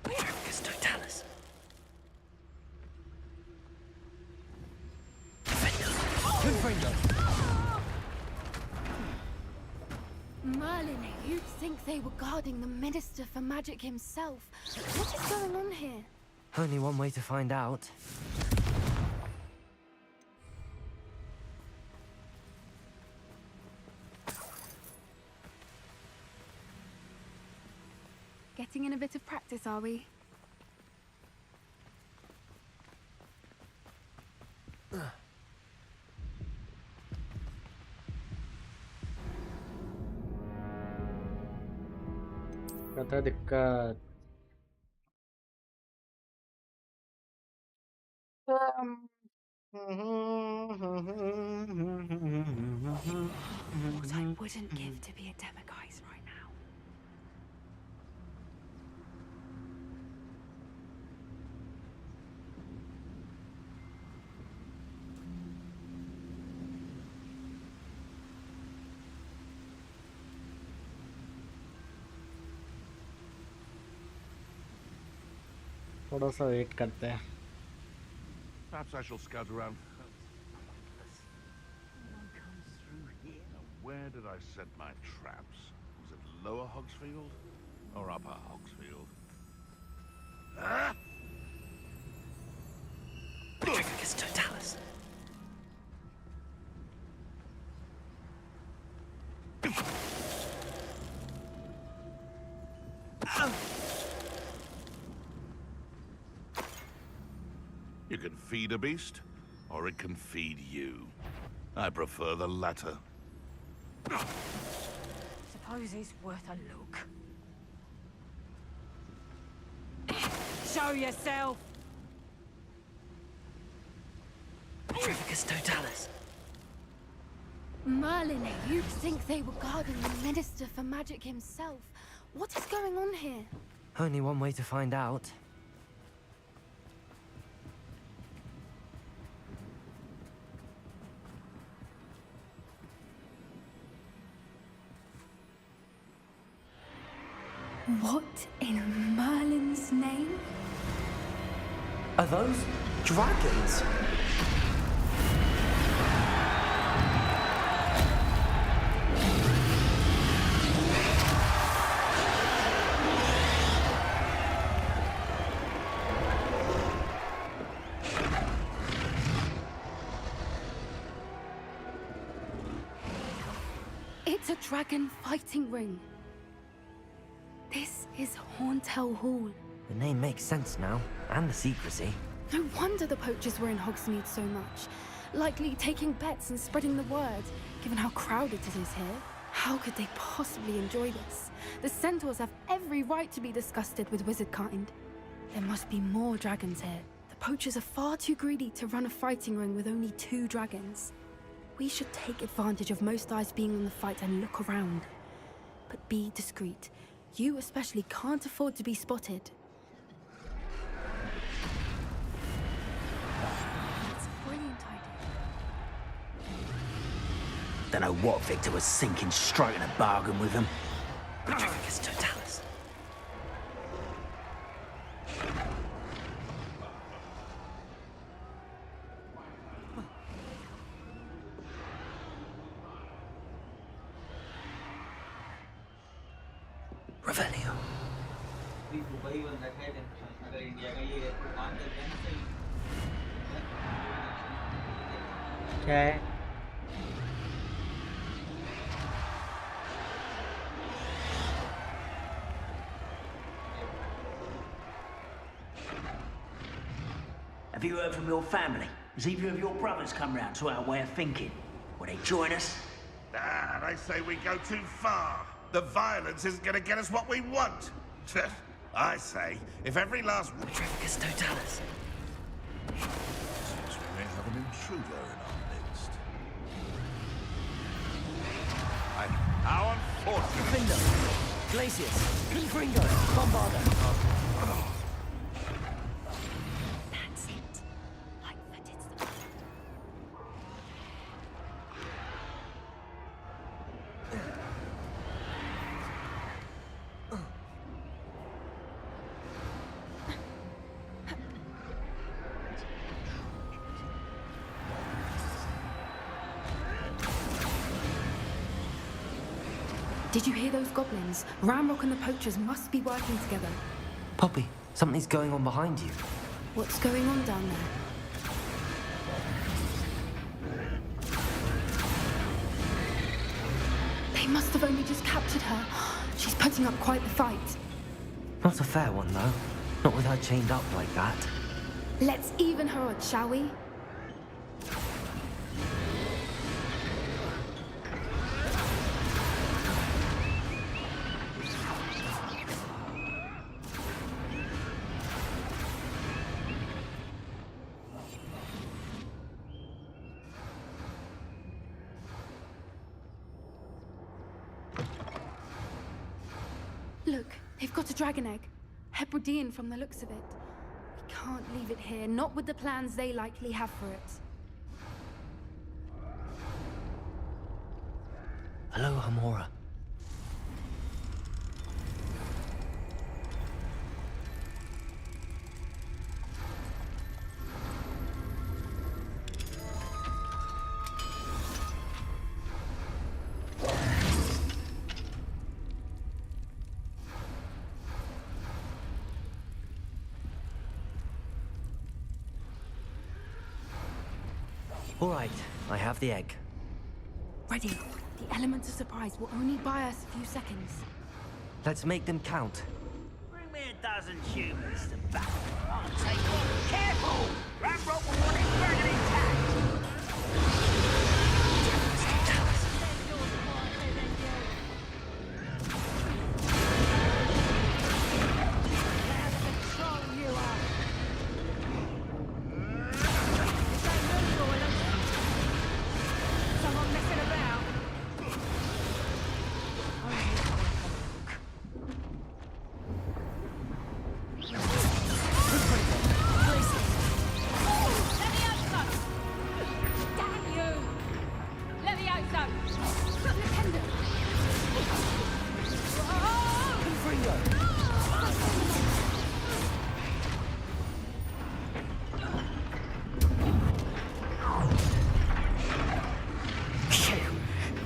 S7: Focus, Totalis.
S2: Confringo.
S10: Merlin, you'd think they were guarding the Minister for Magic himself. What is going on here?
S7: Only one way to find out.
S10: Getting in a bit of practice, are we?
S1: कथा दिक्कत.
S10: What I wouldn't give to be a demiguise right now.
S1: थोड़ा सा wait करते हैं.
S13: Perhaps I shall scout around. Now, where did I set my traps? Was it Lower Hogsfield or Upper Hogsfield? Ah!
S7: Focus, Totalis.
S13: You can feed a beast, or it can feed you. I prefer the latter.
S21: Suppose it's worth a look. Show yourself!
S7: Focus, Totalis.
S10: Merlin, you'd think they were guarding the Minister for Magic himself. What is going on here?
S7: Only one way to find out.
S10: What in Merlin's name?
S7: Are those dragons?
S10: It's a dragon fighting ring. This is Horntail Hall.
S7: The name makes sense now, and the secrecy.
S10: No wonder the poachers were in Hogsmeade so much. Likely taking bets and spreading the word, given how crowded it is here. How could they possibly enjoy this? The centaurs have every right to be disgusted with wizard kind. There must be more dragons here. The poachers are far too greedy to run a fighting ring with only 2 dragons. We should take advantage of most eyes being on the fight and look around. But be discreet. You especially can't afford to be spotted. That's a brilliant idea.
S6: Don't know what Victor was thinking, striking a bargain with them.
S7: Patricus Totalis. Revelio.
S1: Okay.
S6: Have you heard from your family? Has either of your brothers come round to our way of thinking? Will they join us?
S13: Ah, they say we go too far. The violence isn't going to get us what we want. I say, if every last...
S7: Patricus Totalis.
S13: Seems we may have an intruder in our midst. How unfortunate.
S7: Finder, Glacius, Confringo, Bombardo.
S10: That's it. Like that it's the... Did you hear those goblins? Ramrock and the poachers must be working together.
S7: Poppy, something's going on behind you.
S10: What's going on down there? They must have only just captured her. She's putting up quite the fight.
S7: Not a fair one, though. Not with her chained up like that.
S10: Let's even her odds, shall we? Look, they've got a dragon egg. Hebridean from the looks of it. We can't leave it here, not with the plans they likely have for it.
S7: Hello, Hamora. All right, I have the egg.
S10: Ready. The element of surprise will only buy us a few seconds.
S7: Let's make them count.
S6: Bring me a dozen humans to battle. I'll take one. Careful! Ramrock will want his dragon intact.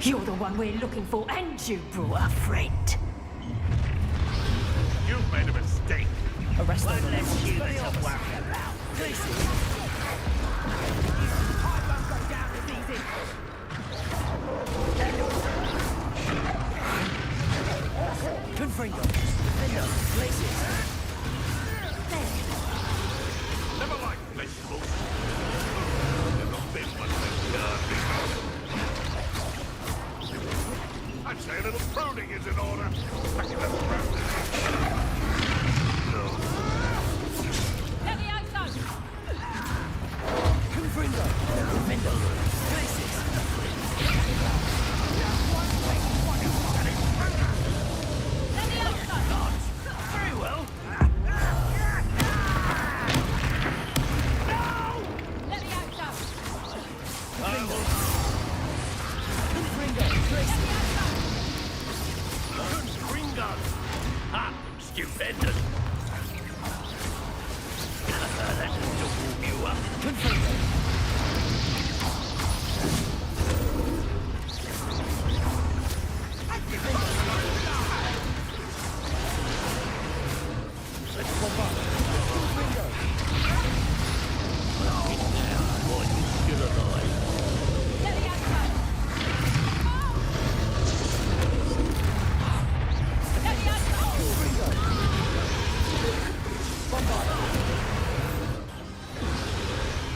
S8: You're the one we're looking for, and you brought a friend.
S13: You've made a mistake.
S19: Arrest
S6: One
S19: them.
S6: less human to worry about.
S8: I won't go down as easy.
S19: Confringo.
S6: Defender, places.
S13: Never liked vegetables. Never been much of a I'd say a little pruning is in order. I can have
S19: Confringo.
S6: Defender, places. Very well.
S5: Confringo. Ah, stupendous. That's to warm you up.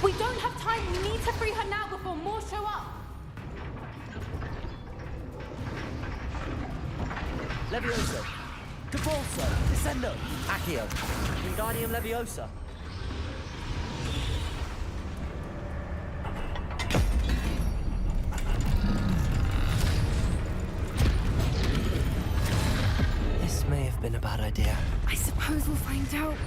S10: We don't have time. We need to free her now before more show up.
S19: Leviosa. Capulso. Descendo. Accio. Wingardium Leviosa.
S7: This may have been a bad idea.
S10: I suppose we'll find out.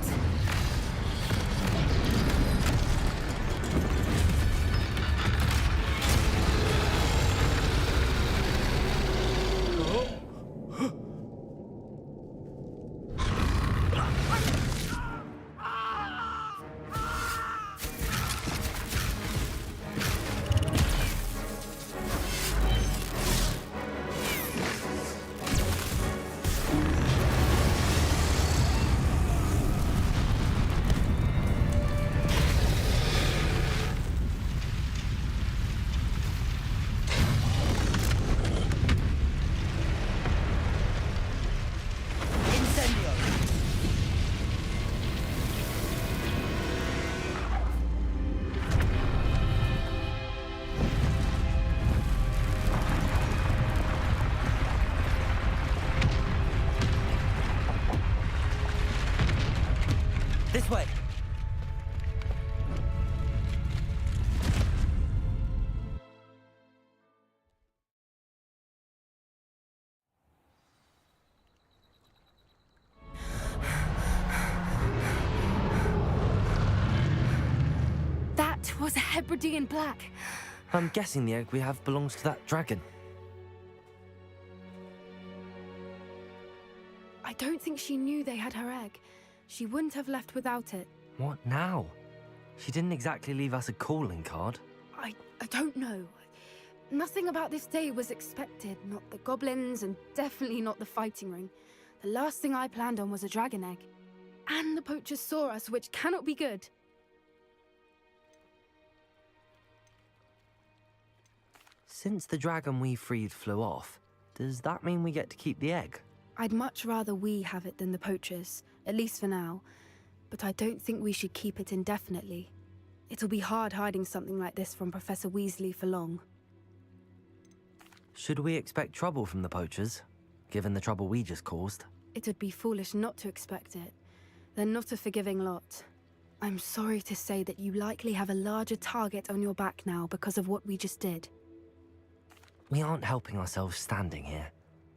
S19: This way.
S10: That was a Hebridean black.
S7: I'm guessing the egg we have belongs to that dragon.
S10: I don't think she knew they had her egg. She wouldn't have left without it.
S7: What now? She didn't exactly leave us a calling card.
S10: I don't know. Nothing about this day was expected. Not the goblins, and definitely not the fighting ring. The last thing I planned on was a dragon egg. And the poachers saw us, which cannot be good.
S7: Since the dragon we freed flew off, does that mean we get to keep the egg?
S10: I'd much rather we have it than the poachers, at least for now. But I don't think we should keep it indefinitely. It'll be hard hiding something like this from Professor Weasley for long.
S7: Should we expect trouble from the poachers, given the trouble we just caused?
S10: It would be foolish not to expect it. They're not a forgiving lot. I'm sorry to say that you likely have a larger target on your back now because of what we just did.
S7: We aren't helping ourselves standing here.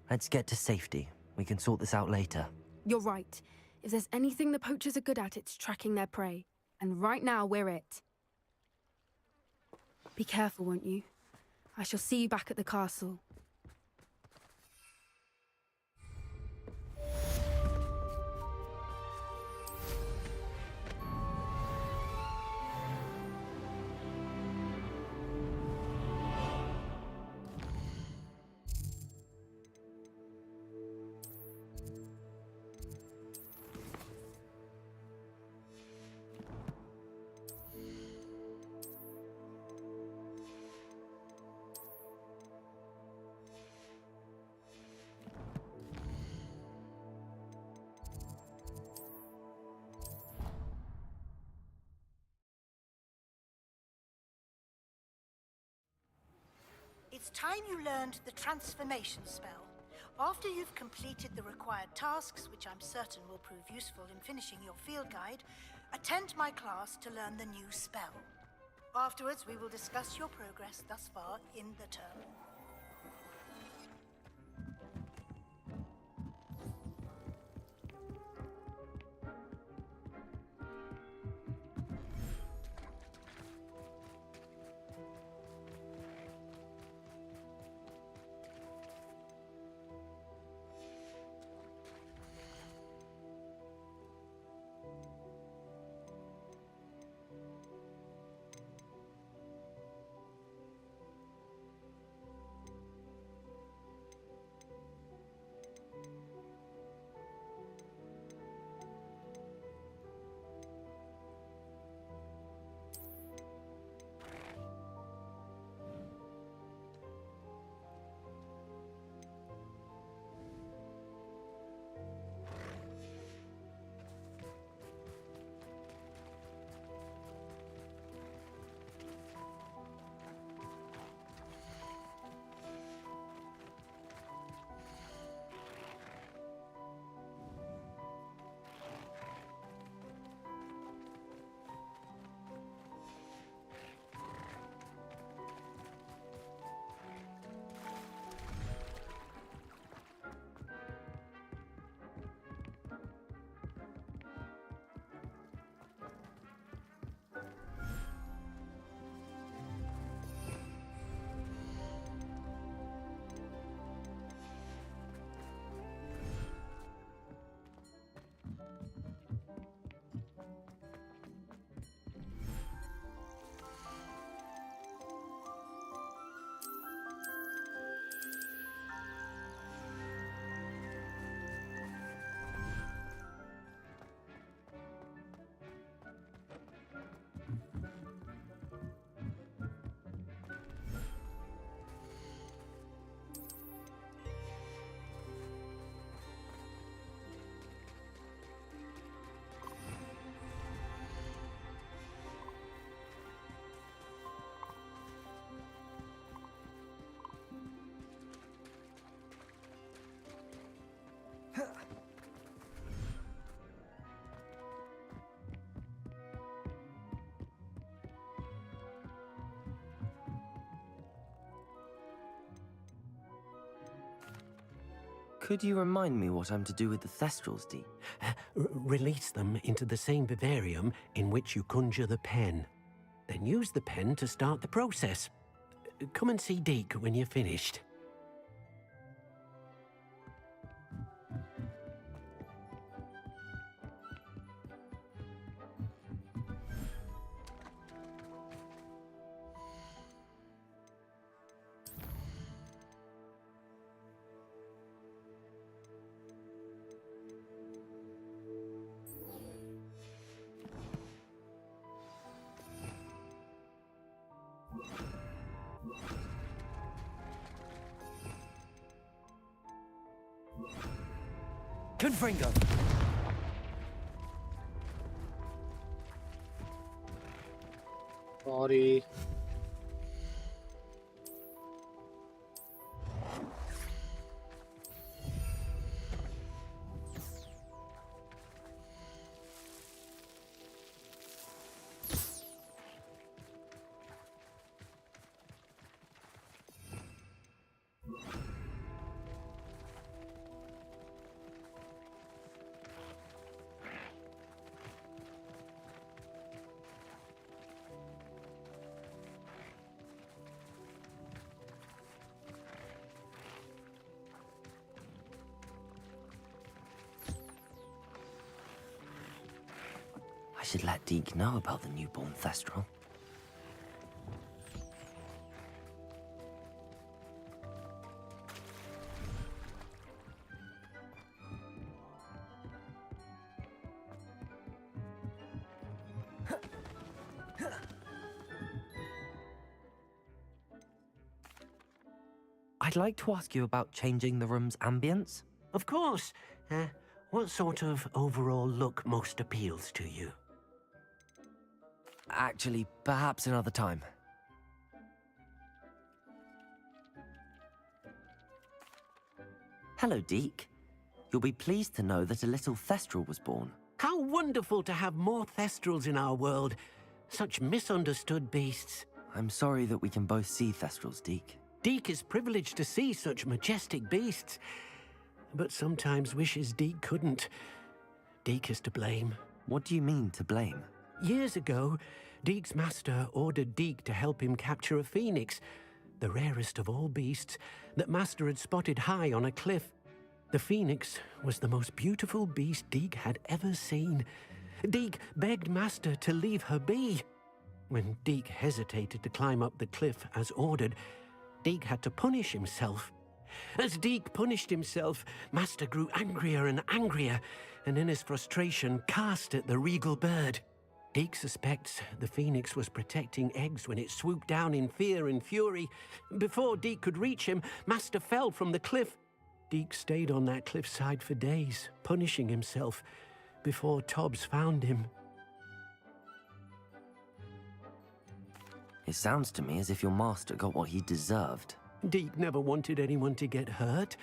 S7: Let's get to safety. We can sort this out later.
S10: You're right. If there's anything the poachers are good at, it's tracking their prey. And right now, we're it. Be careful, won't you? I shall see you back at the castle.
S11: It's time you learned the transformation spell. After you've completed the required tasks, which I'm certain will prove useful in finishing your field guide, attend my class to learn the new spell. Afterwards, we will discuss your progress thus far in the term.
S7: Could you remind me what I'm to do with the Thestrals, Dee?
S5: Release them into the same vivarium in which you conjure the pen. Then use the pen to start the process. Come and see Deke when you're finished.
S19: Confringo!
S1: Sorry.
S7: I should let Deke know about the newborn Thestral. I'd like to ask you about changing the room's ambience.
S5: Of course. What sort of overall look most appeals to you?
S7: Actually, perhaps another time. Hello, Deke. You'll be pleased to know that a little Thestral was born.
S5: How wonderful to have more Thestrals in our world. Such misunderstood beasts.
S7: I'm sorry that we can both see Thestrals, Deke.
S5: Deke is privileged to see such majestic beasts, but sometimes wishes Deke couldn't. Deke is to blame.
S7: What do you mean, to blame?
S5: Years ago, Deke's master ordered Deke to help him capture a phoenix, the rarest of all beasts, that master had spotted high on a cliff. The phoenix was the most beautiful beast Deke had ever seen. Deke begged master to leave her be. When Deke hesitated to climb up the cliff as ordered, Deke had to punish himself. As Deke punished himself, master grew angrier and angrier, and in his frustration cast at the regal bird. Deke suspects the phoenix was protecting eggs when it swooped down in fear and fury. Before Deke could reach him, master fell from the cliff. Deke stayed on that cliffside for days, punishing himself, before Tobbs found him.
S7: It sounds to me as if your master got what he deserved.
S5: Deke never wanted anyone to get hurt.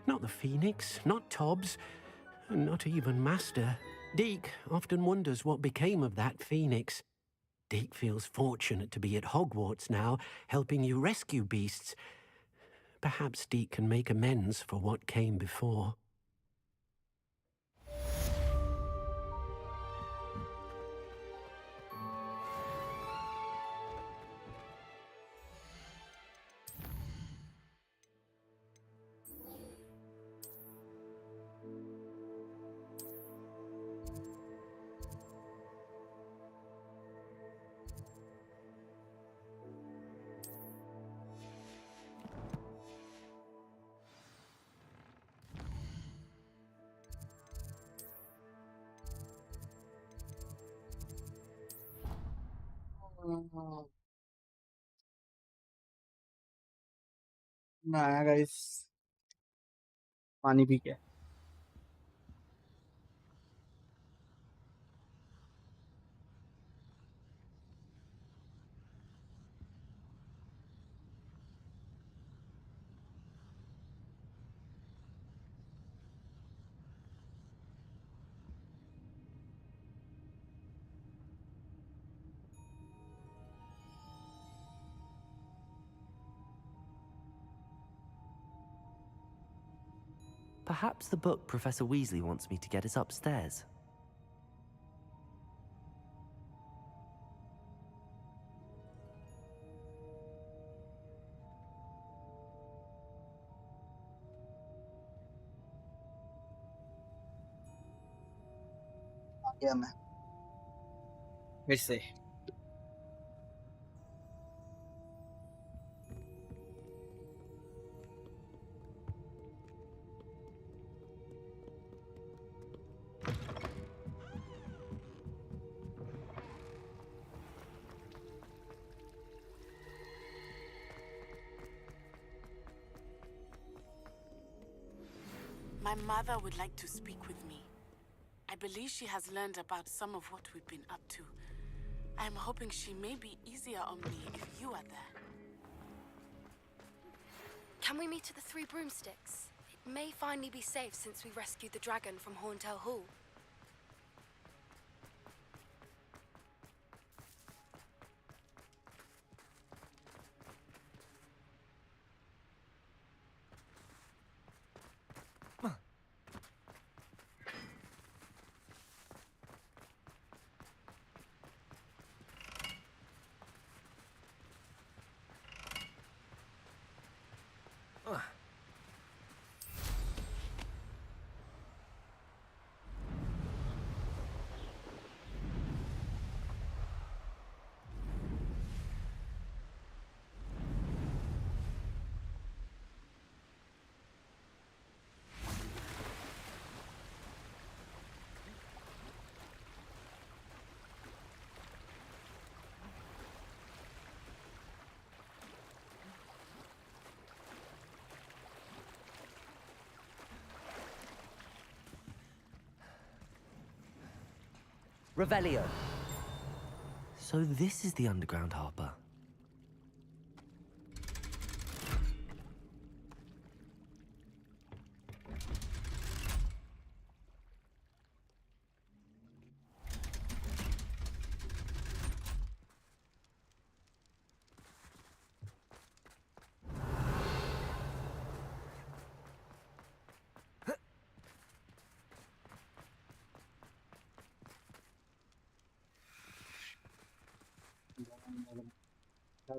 S5: Not the phoenix, not Tobbs, and not even master. Deke often wonders what became of that phoenix. Deke feels fortunate to be at Hogwarts now, helping you rescue beasts. Perhaps Deke can make amends for what came before.
S1: ना आया guys, पानी P के।
S7: Perhaps the book Professor Weasley wants me to get is upstairs.
S1: आ गया मैं फिर से।
S3: My mother would like to speak with me. I believe she has learned about some of what we've been up to. I am hoping she may be easier on me if you are there.
S10: Can we meet at the Three Broomsticks? It may finally be safe since we rescued the dragon from Horntail Hall.
S7: Revelio. So this is the underground harbour. So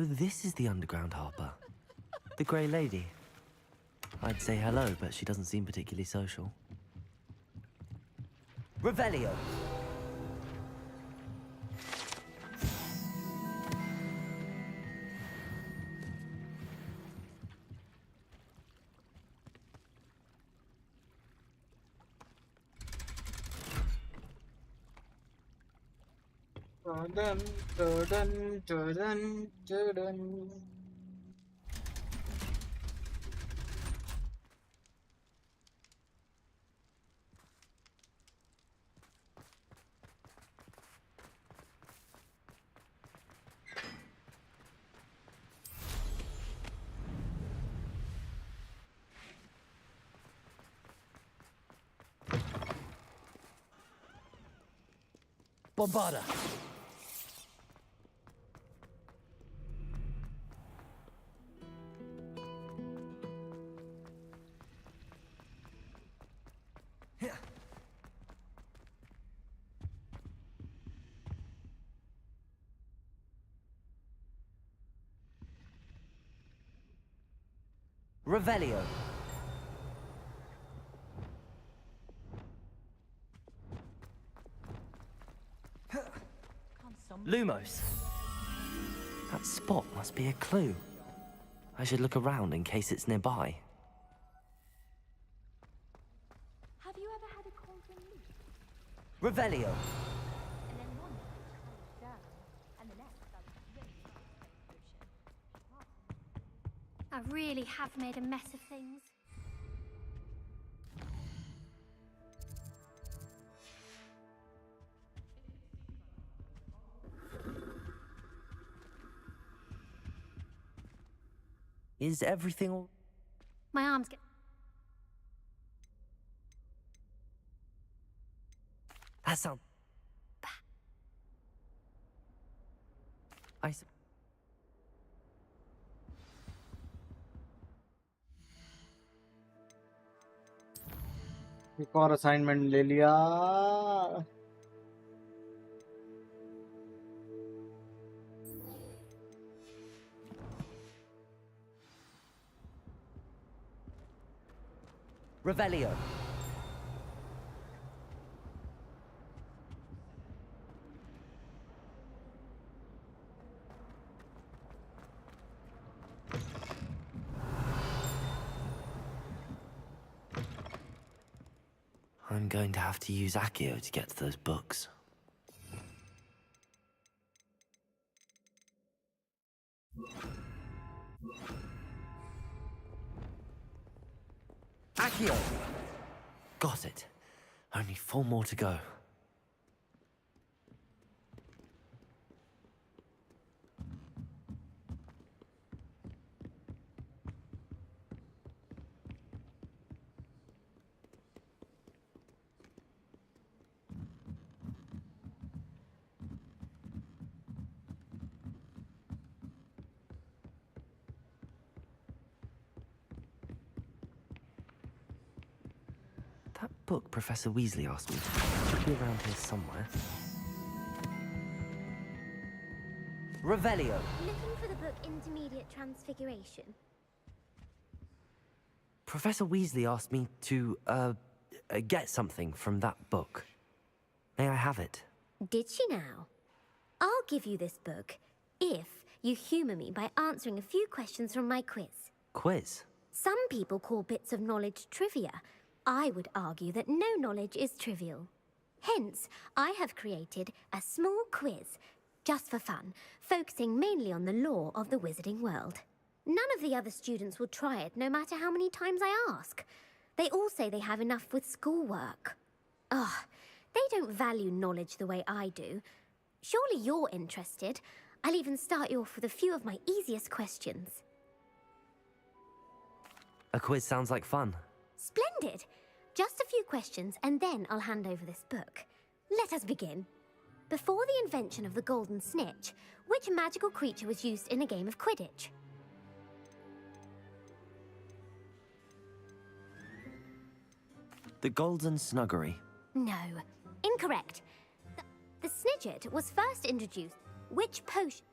S7: this is the underground harper. The Grey Lady. I'd say hello, but she doesn't seem particularly social. Revelio.
S1: Dun, dun, dun, dun, dun.
S19: Bombarda.
S7: Revelio. Lumos. That spot must be a clue. I should look around in case it's nearby.
S14: Have you ever had a cold relief?
S7: Revelio.
S14: And then one night I was down, and the next I was really potion. I really have made a mess of things.
S7: Is everything all...
S14: My arms get...
S7: That sounds... I...
S1: एक और assignment ले लिया.
S7: Revelio. I'm going to have to use Accio to get to those books. Accio! Got it. Only 4 more to go. That book Professor Weasley asked me to should be around here somewhere. Revelio.
S14: Looking for the book Intermediate Transfiguration.
S7: Professor Weasley asked me to, get something from that book. May I have it?
S14: Did she now? I'll give you this book if you humour me by answering a few questions from my quiz.
S7: Quiz?
S14: Some people call bits of knowledge trivia. I would argue that no knowledge is trivial. Hence, I have created a small quiz, just for fun, focusing mainly on the lore of the wizarding world. None of the other students will try it, no matter how many times I ask. They all say they have enough with schoolwork. Ugh, they don't value knowledge the way I do. Surely you're interested. I'll even start you off with a few of my easiest questions.
S7: A quiz sounds like fun.
S14: Splendid! Just a few questions, and then I'll hand over this book. Let us begin. Before the invention of the golden snitch, which magical creature was used in a game of Quidditch?
S7: The Golden Snuggery.
S14: No, incorrect. The Snidget was first introduced. Which potion?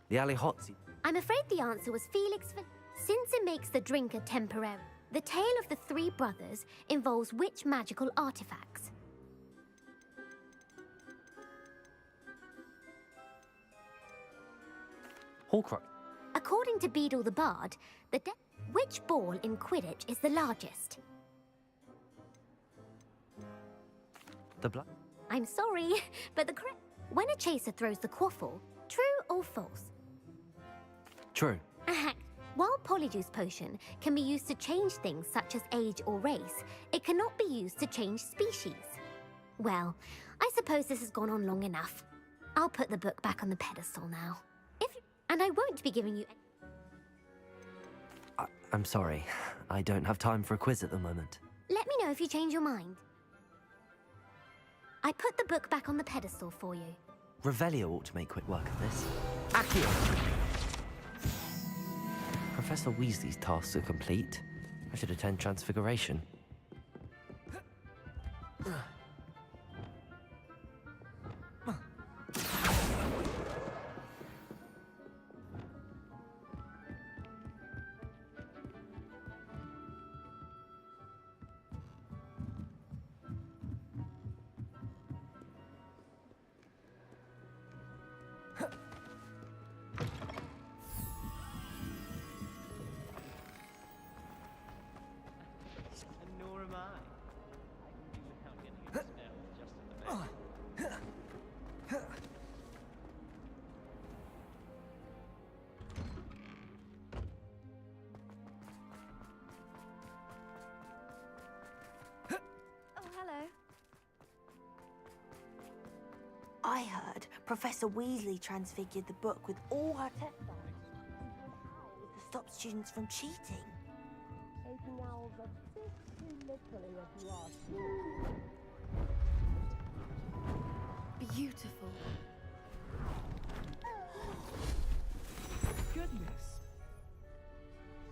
S7: The Alihotzi.
S14: I'm afraid the answer was Felix. Since it makes the drinker temporary, the tale of the three brothers involves which magical artifacts?
S7: Horcrux.
S14: According to Beadle the Bard, which ball in Quidditch is the largest?
S7: The blood.
S14: I'm sorry, but the correct... When a chaser throws the quaffle, true or false?
S7: True.
S14: While Polyjuice Potion can be used to change things such as age or race, it cannot be used to change species. Well, I suppose this has gone on long enough. I'll put the book back on the pedestal now. And I won't be giving you...
S7: I'm sorry. I don't have time for a quiz at the moment.
S14: Let me know if you change your mind. I put the book back on the pedestal for you.
S7: Revelio ought to make quick work of this. Accio! Professor Weasley's tasks are complete. I should attend Transfiguration.
S16: I heard Professor Weasley transfigured the book with all her textiles to stop students from cheating. Taking now the too literally, if you ask me.
S10: Beautiful.
S11: Goodness.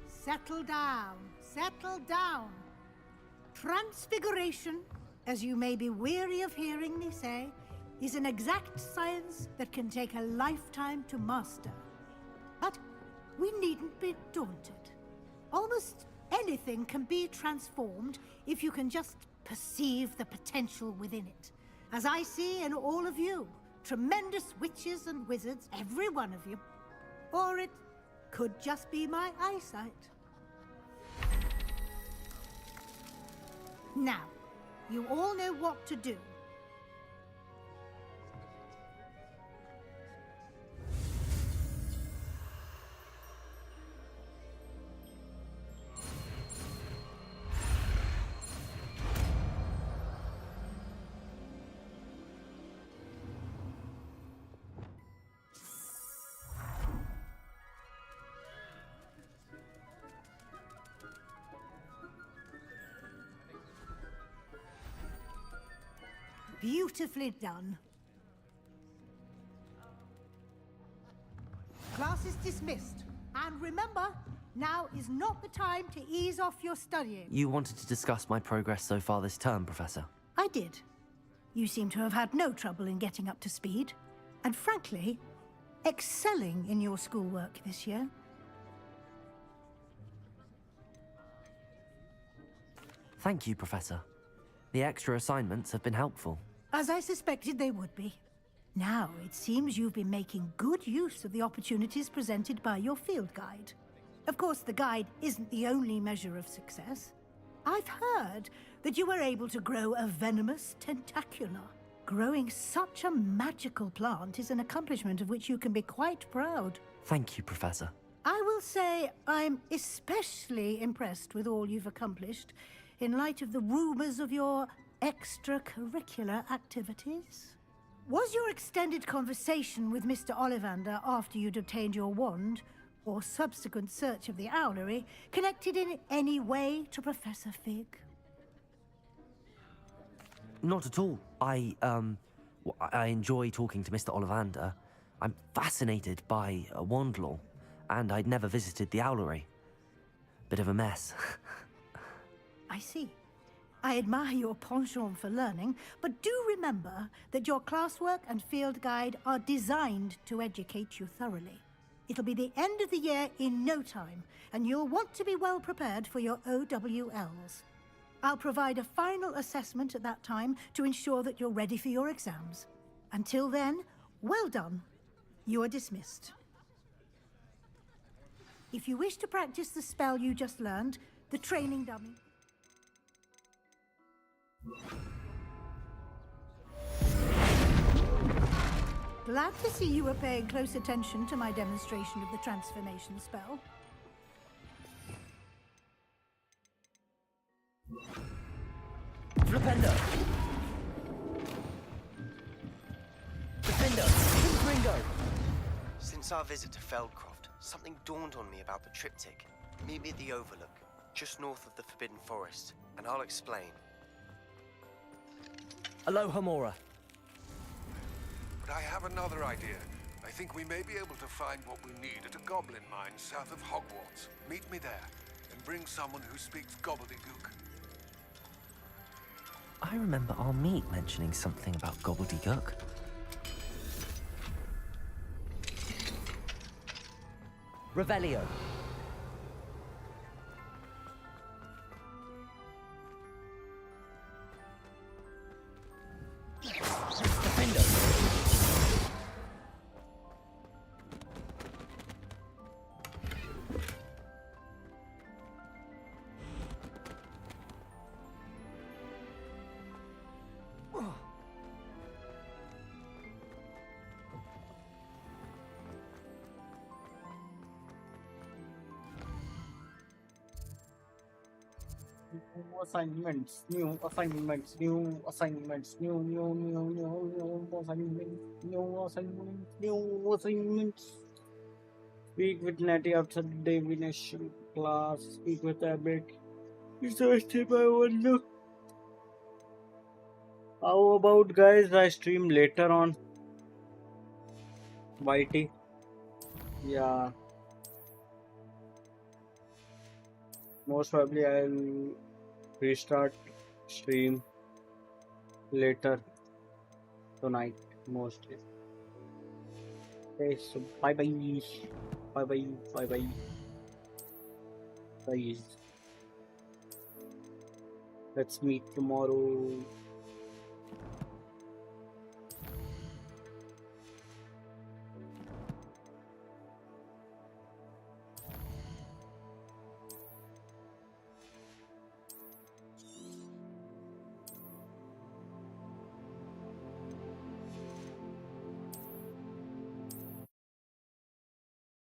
S11: Settle down. Settle down. Transfiguration, as you may be weary of hearing me say, is an exact science that can take a lifetime to master. But we needn't be daunted. Almost anything can be transformed if you can just perceive the potential within it. As I see in all of you, tremendous witches and wizards, every one of you. Or it could just be my eyesight. Now, you all know what to do. Beautifully done. Class is dismissed. And remember, now is not the time to ease off your studying.
S7: You wanted to discuss my progress so far this term, Professor.
S11: I did. You seem to have had no trouble in getting up to speed. And frankly, excelling in your schoolwork this year.
S7: Thank you, Professor. The extra assignments have been helpful.
S11: As I suspected they would be. Now, it seems you've been making good use of the opportunities presented by your field guide. Of course, the guide isn't the only measure of success. I've heard that you were able to grow a venomous tentacula. Growing such a magical plant is an accomplishment of which you can be quite proud.
S7: Thank you, Professor.
S11: I will say I'm especially impressed with all you've accomplished in light of the rumors of your extracurricular activities. Was your extended conversation with Mr. Ollivander after you'd obtained your wand, or subsequent search of the owlery, connected in any way to Professor Fig?
S7: Not at all. I enjoy talking to Mr. Ollivander. I'm fascinated by wand law, and I'd never visited the Owlery. Bit of a mess.
S11: I see. I admire your penchant for learning, but do remember that your classwork and field guide are designed to educate you thoroughly. It'll be the end of the year in no time, and you'll want to be well prepared for your OWLs. I'll provide a final assessment at that time to ensure that you're ready for your exams. Until then, well done. You are dismissed. If you wish to practice the spell you just learned, the training dummy... Glad to see you were paying close attention to my demonstration of the transformation spell.
S19: Flipendo! Defendo! Ringo!
S9: Since our visit to Feldcroft, something dawned on me about the triptych. Meet me at the Overlook, just north of the Forbidden Forest, and I'll explain.
S19: Aloha, Mora.
S4: But I have another idea. I think we may be able to find what we need at a goblin mine south of Hogwarts. Meet me there, and bring someone who speaks gobbledygook.
S7: I remember our meet mentioning something about gobbledygook.
S19: Revelio.
S1: New assignments, new assignments, new assignments, new assignments, new assignments, new assignments. Speak with Natty after the divination class. Speak with Abbott. Research him, I wonder. How about guys? I stream later on YT. Yeah. Most probably I'll restart stream later tonight mostly. Okay, so bye bye. Bye bye. Bye bye. Bye. Let's meet tomorrow.